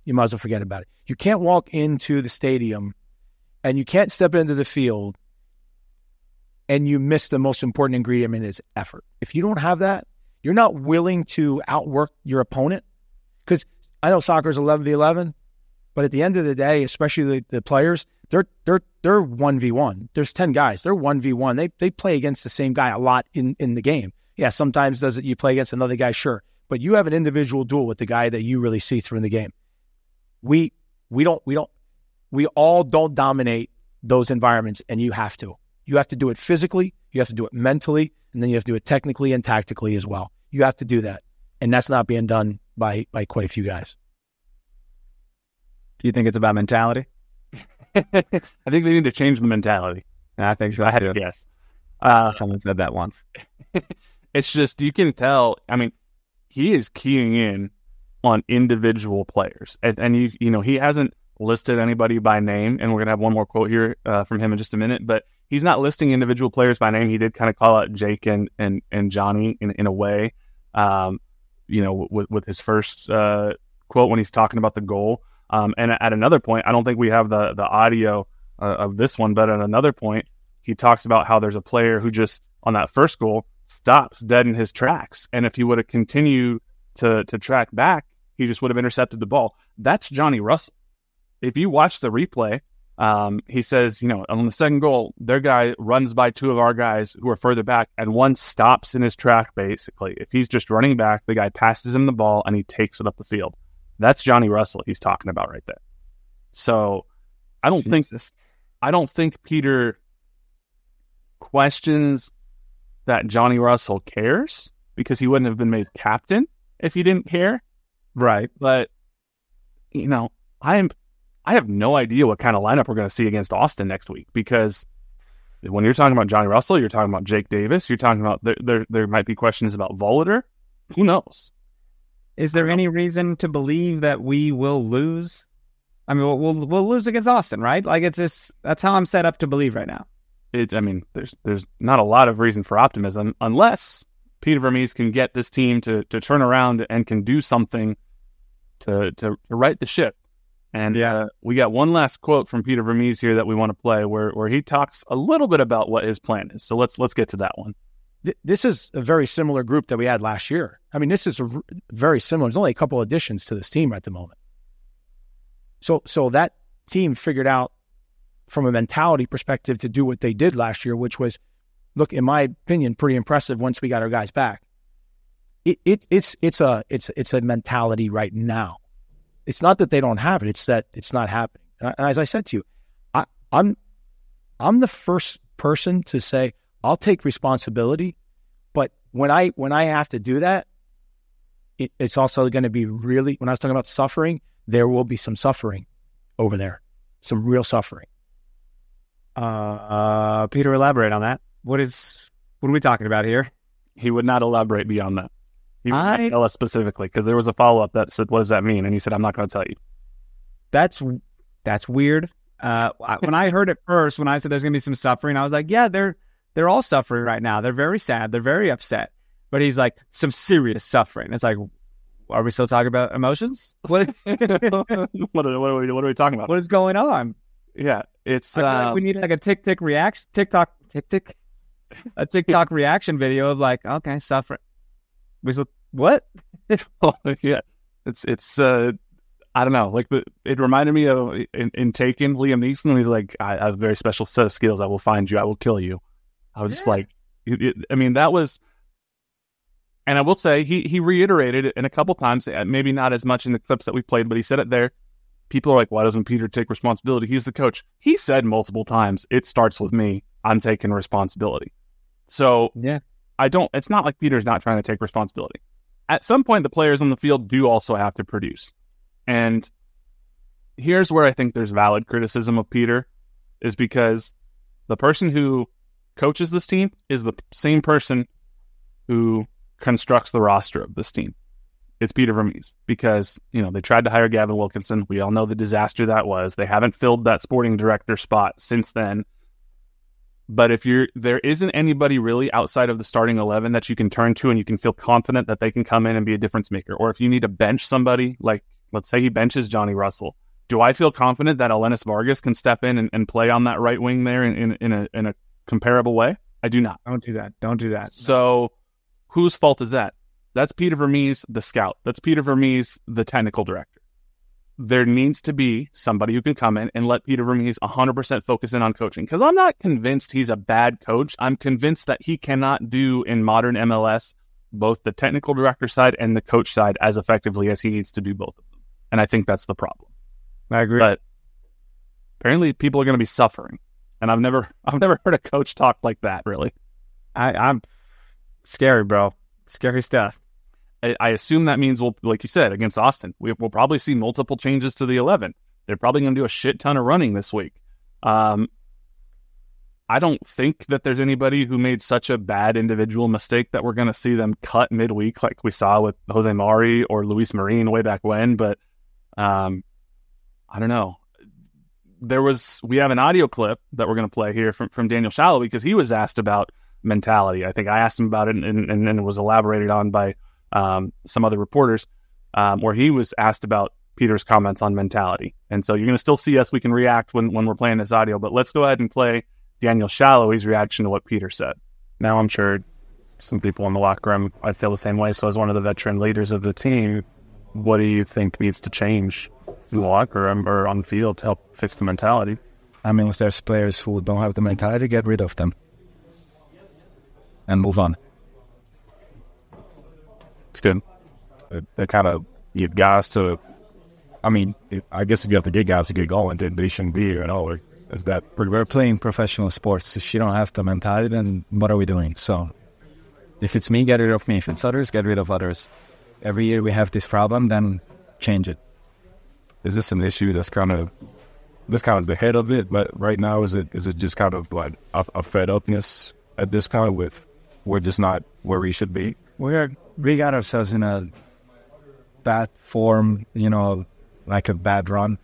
you might as well forget about it. You can't walk into the stadium and you can't step into the field and you miss the most important ingredient in is effort. If you don't have that, you're not willing to outwork your opponent. Because I know soccer is 11v11, but at the end of the day, especially the players, they're 1v1. There's 10 guys. They're 1v1. They play against the same guy a lot in the game. Yeah, sometimes you play against another guy, sure. But you have an individual duel with the guy that you really see through in the game. We all don't dominate those environments, and you have to. You have to do it physically, you have to do it mentally, and then you have to do it technically and tactically as well. You have to do that. And that's not being done by quite a few guys. Do you think it's about mentality? I think they need to change the mentality. I think so. I had to guess. Someone said that once. It's just, you can tell, I mean, he is keying in on individual players. And he hasn't listed anybody by name, and we're going to have one more quote here from him in just a minute, but he's not listing individual players by name. He did kind of call out Jake and Johnny in a way, with his first quote when he's talking about the goal. And at another point, I don't think we have the audio of this one, but at another point, he talks about how there's a player who just, on that first goal, stops dead in his tracks. And if he would have continued to track back, he just would have intercepted the ball. That's Johnny Russell. If you watch the replay, he says, on the second goal, their guy runs by two of our guys who are further back, and one stops in his track, basically. If he's just running back, the guy passes him the ball, and he takes it up the field. That's Johnny Russell he's talking about right there. So I don't think Peter questions that Johnny Russell cares, because he wouldn't have been made captain if he didn't care. Right. But, I have no idea what kind of lineup we're going to see against Austin next week, because when you're talking about Johnny Russell, you're talking about Jake Davis, you're talking about there might be questions about Volater. Who knows? Is there any reason to believe that we will lose? I mean, we'll lose against Austin, right? Like, it's just, that's how I'm set up to believe right now. There's not a lot of reason for optimism unless Peter Vermes can get this team to turn around and can do something to right the ship. And we got one last quote from Peter Vermes here that we want to play, where he talks a little bit about what his plan is. So let's get to that one. This is a very similar group that we had last year. I mean, this is very similar. There's only a couple additions to this team at the moment. So that team figured out, from a mentality perspective, to do what they did last year, which was, look, in my opinion, pretty impressive once we got our guys back. It's a mentality right now. It's not that they don't have it; it's that it's not happening. And as I said to you, I'm the first person to say I'll take responsibility, but when I have to do that, it's also going to be really. When I was talking about suffering, there will be some suffering over there, some real suffering. Peter, elaborate on that. What are we talking about here? He would not elaborate beyond that. He would not tell us specifically, because there was a follow-up that said, what does that mean? And he said, I'm not going to tell you. That's weird. When I heard it first, when I said there's going to be some suffering, I was like, yeah, they're all suffering right now. They're very sad. They're very upset. But he's like, some serious suffering. It's like, are we still talking about emotions? What are we talking about? What is going on? Yeah, it's like we need like a TikTok reaction video of like, okay, suffering. What? Yeah, it's I don't know. Like it reminded me of in Taken, Liam Neeson. When he's like, I have a very special set of skills. I will find you. I will kill you. I was just like, I mean, that was. And I will say he reiterated it in a couple times. Maybe not as much in the clips that we played, but he said it there. People are like, why doesn't Peter take responsibility? He's the coach. He said multiple times, it starts with me. I'm taking responsibility. So yeah, it's not like Peter's not trying to take responsibility. At some point, the players on the field do also have to produce. And here's where I think there's valid criticism of Peter, is because the person who coaches this team is the same person who constructs the roster of this team. It's Peter Vermes, because, they tried to hire Gavin Wilkinson. We all know the disaster that was. They haven't filled that sporting director spot since then. But if there isn't anybody really outside of the starting 11 that you can turn to and you can feel confident that they can come in and be a difference maker, or if you need to bench somebody, like let's say he benches Johnny Russell, do I feel confident that Alenis Vargas can step in and play on that right wing there in a comparable way? I do not. Don't do that. So whose fault is that? That's Peter Vermes, the scout. That's Peter Vermes, the technical director. There needs to be somebody who can come in and let Peter Vermes 100% focus in on coaching. Because I'm not convinced he's a bad coach. I'm convinced that he cannot do in modern MLS both the technical director side and the coach side as effectively as he needs to do both of them. And I think that's the problem. I agree. But apparently people are going to be suffering. And I've never heard a coach talk like that, really. I'm scary, bro. Scary stuff. I assume that means, like you said, against Austin, we'll probably see multiple changes to the 11. They're probably going to do a shit ton of running this week. I don't think that there's anybody who made such a bad individual mistake that we're going to see them cut midweek like we saw with Jose Mari or Luis Marin way back when. But I don't know. We have an audio clip that we're going to play here from Daniel Shallow, because he was asked about mentality. I think I asked him about it and it was elaborated on by some other reporters, where he was asked about Peter's comments on mentality. And so you're going to still see us. We can react when we're playing this audio, but let's go ahead and play Daniel Shallowy's reaction to what Peter said. Now, I'm sure some people in the locker room, I feel the same way. So as one of the veteran leaders of the team, what do you think needs to change in the locker room or on the field to help fix the mentality? I mean, if there's players who don't have the mentality, get rid of them and move on. It's good. That kind of get guys to, I guess if you have to get guys to get going, then they shouldn't be here at all. Is that we're playing professional sports. If you don't have the mentality, then what are we doing? So if it's me, get rid of me. If it's others, get rid of others. Every year we have this problem, then change it. Is this an issue that's kind of the head of it? But right now, is it just kind of like a fed upness at this point with we're just not where we should be? We got ourselves in a bad form, like a bad run,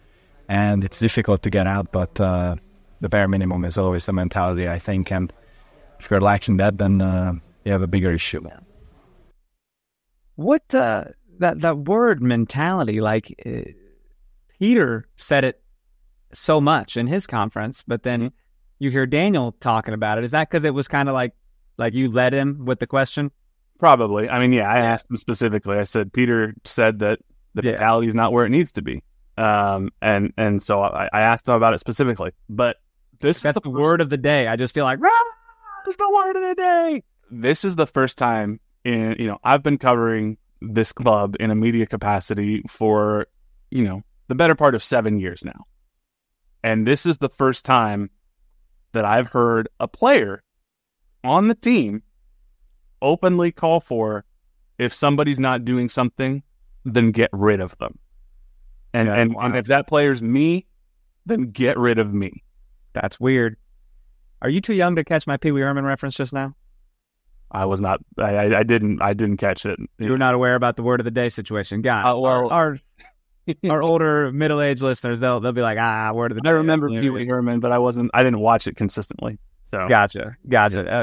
and it's difficult to get out, but the bare minimum is always the mentality, I think, and if you're lacking that, then you have a bigger issue. What, that word mentality, like Peter said it so much in his conference, but then you hear Daniel talking about it. Is that because it was kind of like you led him with the question? Probably. I asked him specifically. I said, Peter said that the mentality is not where it needs to be. And so I asked him about it specifically. But that's the word of the day. I just feel like, it's the word of the day. This is the first time I've been covering this club in a media capacity for, the better part of 7 years now. And this is the first time that I've heard a player on the team openly call for, if somebody's not doing something, then get rid of them. And if that player's me, then get rid of me. That's weird. Are you too young to catch my Pee Wee Herman reference just now? I was not. I didn't catch it. You're not aware about the word of the day situation, guy. Our older middle-aged listeners, they'll be like, word of the day. I remember Pee Wee Herman, but I didn't watch it consistently. So Gotcha.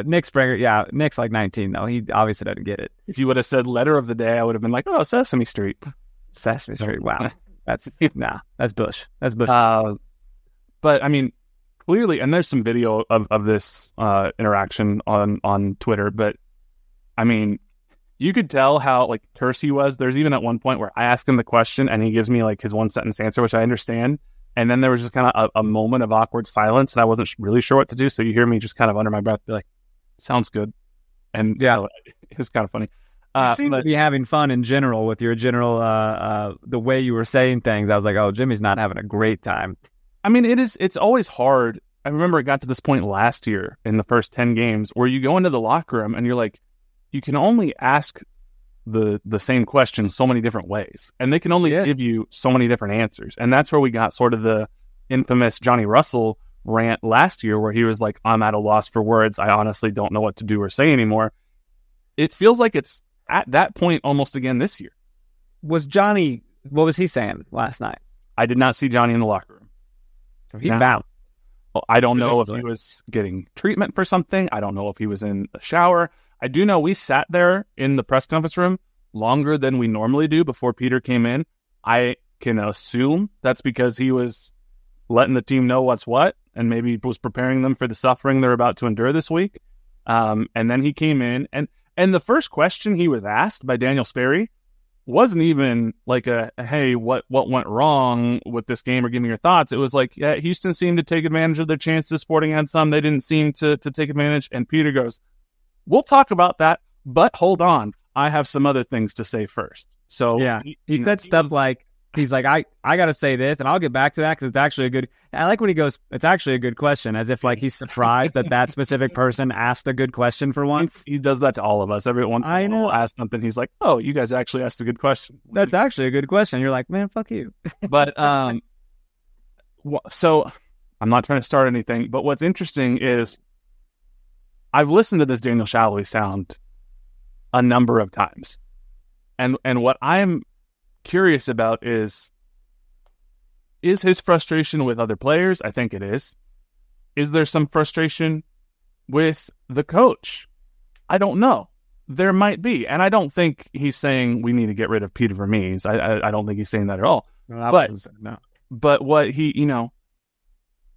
Nick Springer, Nick's like 19 though. He obviously doesn't get it. If you would have said letter of the day, I would have been like, oh, Sesame Street. Sesame Street. Wow, that's Bush. That's Bush. But clearly, and there's some video of this interaction on Twitter. But you could tell how like terse he was. There's even at one point where I asked him the question and he gives me like his 1-sentence answer, which I understand. And then there was just kind of a moment of awkward silence, and I wasn't really sure what to do. So you hear me just kind of under my breath be like, "Sounds good," and yeah, it was kind of funny. You seem to be having fun in general with your general the way you were saying things. I was like, "Oh, Jimmy's not having a great time." I mean, it's always hard. I remember it got to this point last year in the first 10 games where you go into the locker room and you're like, you can only ask the same question so many different ways, and they can only give you so many different answers. And that's where we got sort of the infamous Johnny Russell rant last year where he was like, I'm at a loss for words. I honestly don't know what to do or say anymore. It feels like it's at that point almost again this year. Was Johnny, what was he saying last night? I did not see Johnny in the locker room. He bounced. Well, I don't know if he was getting treatment for something. I don't know if he was in the shower. I do know we sat there in the press conference room longer than we normally do before Peter came in. I can assume that's because he was letting the team know what's what and maybe was preparing them for the suffering they're about to endure this week. And then he came in, and the first question he was asked by Daniel Sperry wasn't even like hey, what went wrong with this game or give me your thoughts. It was like, yeah, Houston seemed to take advantage of their chances. Sporting had some. They didn't seem to take advantage. And Peter goes, we'll talk about that, but hold on. I have some other things to say first. So yeah, he said stuff like, he's like, I got to say this, and I'll get back to that because it's actually a good. I like when he goes, it's actually a good question, as if like he's surprised that specific person asked a good question for once. He does that to all of us. Every once in a while, we'll ask something. He's like, oh, you guys actually asked a good question. That's actually a good question. You're like, man, fuck you. But so I'm not trying to start anything, but what's interesting is I've listened to this Daniel Shalvey sound a number of times. And what I'm curious about is his frustration with other players? I think it is. Is there some frustration with the coach? I don't know. There might be. And I don't think he's saying we need to get rid of Peter Vermes. I don't think he's saying that at all. No, but what he,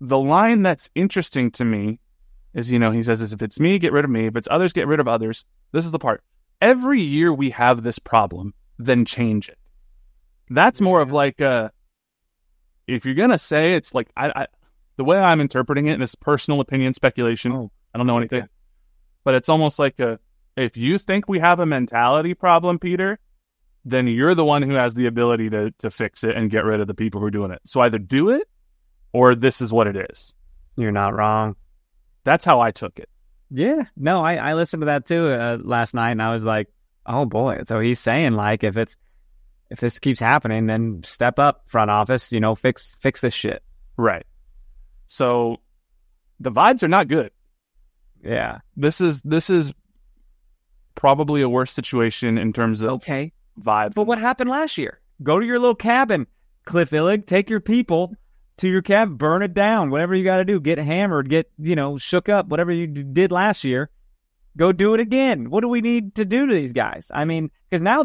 the line that's interesting to me is, he says, if it's me, get rid of me. If it's others, get rid of others. This is the part. Every year we have this problem, then change it. That's more of like if you're going to say it's like, the way I'm interpreting it, and it's personal opinion, speculation, I don't know anything, but it's almost like if you think we have a mentality problem, Peter, then you're the one who has the ability to fix it and get rid of the people who are doing it. So either do it or this is what it is. You're not wrong. That's how I took it. Yeah. No, I listened to that too last night, and I was like, oh boy. So he's saying like, if this keeps happening, then step up, front office, fix this shit. Right. So the vibes are not good. Yeah. This is probably a worse situation in terms of vibes. But what happened last year? Go to your little cabin, Cliff Illig, take your people to your cabin, burn it down, whatever you got to do, get hammered, get, shook up, whatever you did last year, go do it again. What do we need to do to these guys? I mean, because now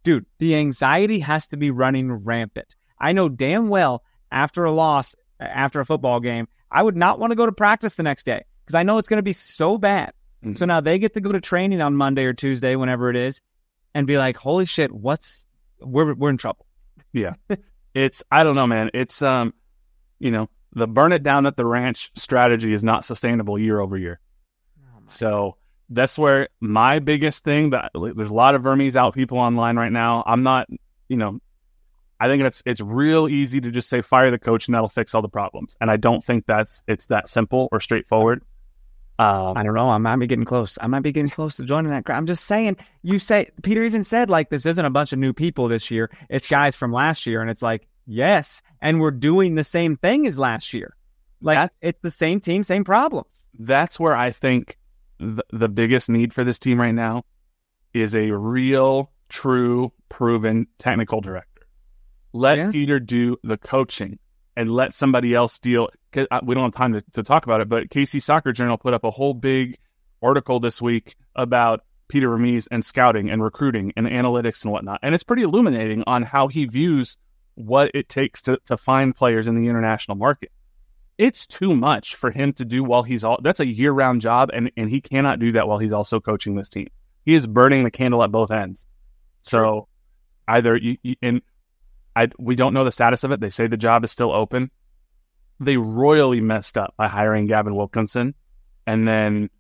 dude, the anxiety has to be running rampant. I know damn well after a loss, after a football game, I would not want to go to practice the next day because I know it's going to be so bad. Mm-hmm. So now they get to go to training on Monday or Tuesday, whenever it is, and be like, holy shit, we're in trouble. Yeah. I don't know, man. It's, the burn it down at the ranch strategy is not sustainable year over year. So that's where my biggest thing, that there's a lot of Vermes out people online right now. I'm not, I think it's real easy to just say fire the coach and that'll fix all the problems. And I don't think it's that simple or straightforward. I don't know. I might be getting close. I might be getting close to joining that crowd. I'm just saying, Peter even said like, this isn't a bunch of new people this year. It's guys from last year. And it's like, yes. And we're doing the same thing as last year. Like it's the same team, same problems. That's where I think the biggest need for this team right now is a real, true, proven technical director. Let Peter do the coaching and let somebody else deal. Cause we don't have time to talk about it, but KC Soccer Journal put up a whole big article this week about Peter Vermes and scouting and recruiting and analytics and whatnot. And it's pretty illuminating on how he views what it takes to find players in the international market. It's too much for him to do while that's a year-round job, and he cannot do that while he's also coaching this team. he is burning the candle at both ends. So either we don't know the status of it. They say the job is still open. They royally messed up by hiring Gavin Wilkinson and then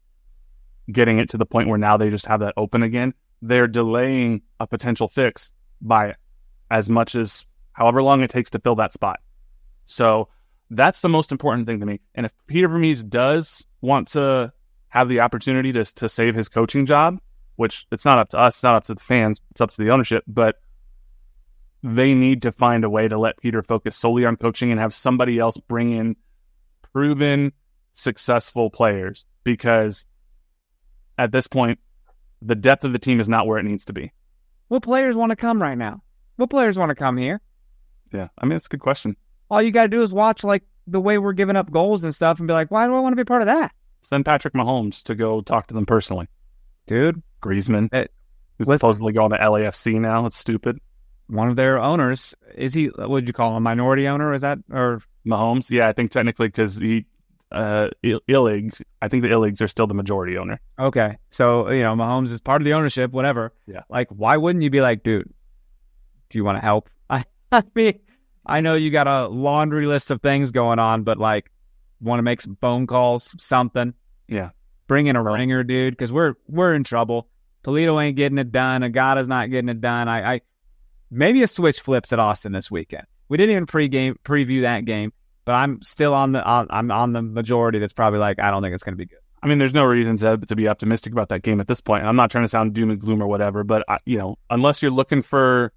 getting it to the point where now they just have that open again. They're delaying a potential fix by as much as however long it takes to fill that spot. So that's the most important thing to me. And if Peter Vermes does want to have the opportunity to save his coaching job, which it's not up to us, it's not up to the fans, it's up to the ownership, but they need to find a way to let Peter focus solely on coaching and have somebody else bring in proven, successful players, because at this point, the depth of the team is not where it needs to be. What players want to come right now? What players want to come here? Yeah, I mean, it's a good question. All you got to do is watch like the way we're giving up goals and stuff and be like, why do I want to be part of that? Send Patrick Mahomes to go talk to them personally. Dude. Griezmann, who's supposedly going to LAFC now. It's stupid. One of their owners, is he, what would you call him, a minority owner? Is that, or? Mahomes? Yeah, I think technically because he, Illigs, I think the Illigs are still the majority owner. Okay. So, Mahomes is part of the ownership, whatever. Yeah. Like, why wouldn't you be like, dude, do you want to help? I mean, I know you got a laundry list of things going on, but like, want to make some phone calls, something. Yeah. Bring in a ringer, dude, because we're in trouble. Toledo ain't getting it done. Agata's not getting it done. I maybe a switch flips at Austin this weekend. We didn't even preview that game, but I'm still I'm on the majority that's probably like, I don't think it's going to be good. I mean, there's no reason to be optimistic about that game at this point. I'm not trying to sound doom and gloom or whatever, but unless you're looking for,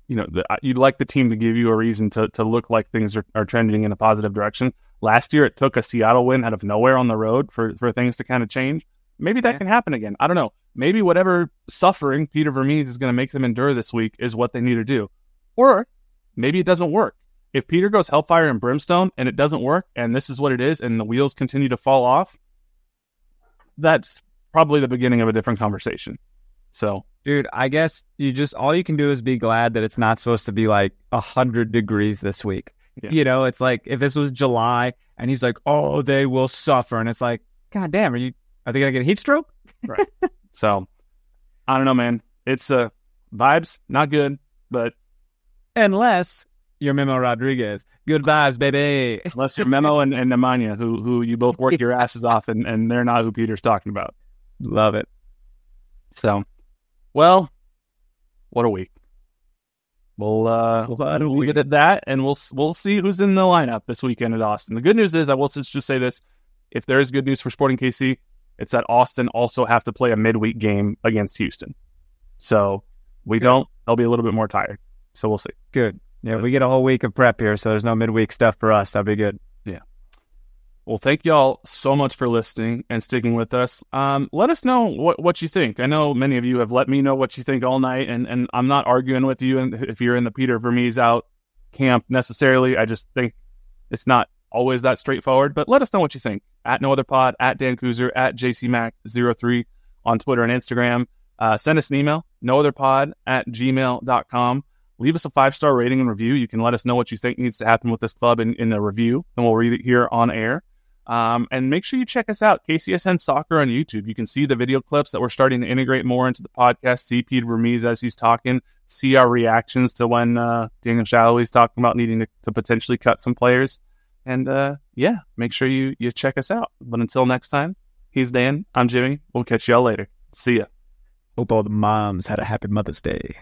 you'd like the team to give you a reason to look like things are trending in a positive direction. Last year, it took a Seattle win out of nowhere on the road for things to kind of change. Maybe that can happen again. I don't know. Maybe whatever suffering Peter Vermes is going to make them endure this week is what they need to do. Or maybe it doesn't work. If Peter goes hellfire and brimstone and it doesn't work and this is what it is and the wheels continue to fall off, that's probably the beginning of a different conversation. So, dude, I guess all you can do is be glad that it's not supposed to be like 100 degrees this week. Yeah. It's like if this was July and he's like, oh, they will suffer. And it's like, God damn, are they going to get a heat stroke? Right. So, I don't know, man. It's vibes, not good, but. Unless you're Memo Rodriguez. Good vibes, baby. Unless you're Memo and Nemanja, who you both work your asses off and they're not who Peter's talking about. Love it. So, well, what a week. We'll leave it at that, and we'll see who's in the lineup this weekend at Austin. The good news is, I will just say this: if there is good news for Sporting KC, it's that Austin also have to play a midweek game against Houston. So they'll be a little bit more tired. So we'll see. Good. Yeah, we get a whole week of prep here, so there's no midweek stuff for us. That'd be good. Yeah. Well, thank y'all so much for listening and sticking with us. Let us know what you think. I know many of you have let me know what you think all night, and I'm not arguing with you and if you're in the Peter Vermes out camp necessarily. I just think it's not always that straightforward, but let us know what you think. At No Other Pod, at Dan Kuzer, at JCMac03 on Twitter and Instagram. Send us an email, nootherpod@gmail.com. Leave us a 5-star rating and review. You can let us know what you think needs to happen with this club in the review, and we'll read it here on air. And make sure you check us out, KCSN Soccer on YouTube. You can see the video clips that we're starting to integrate more into the podcast, see Peter Vermes as he's talking, see our reactions to when Daniel Shalhoub's talking about needing to potentially cut some players. And make sure you check us out. But until next time, he's Dan, I'm Jimmy. We'll catch y'all later. See ya. Hope all the moms had a happy Mother's Day.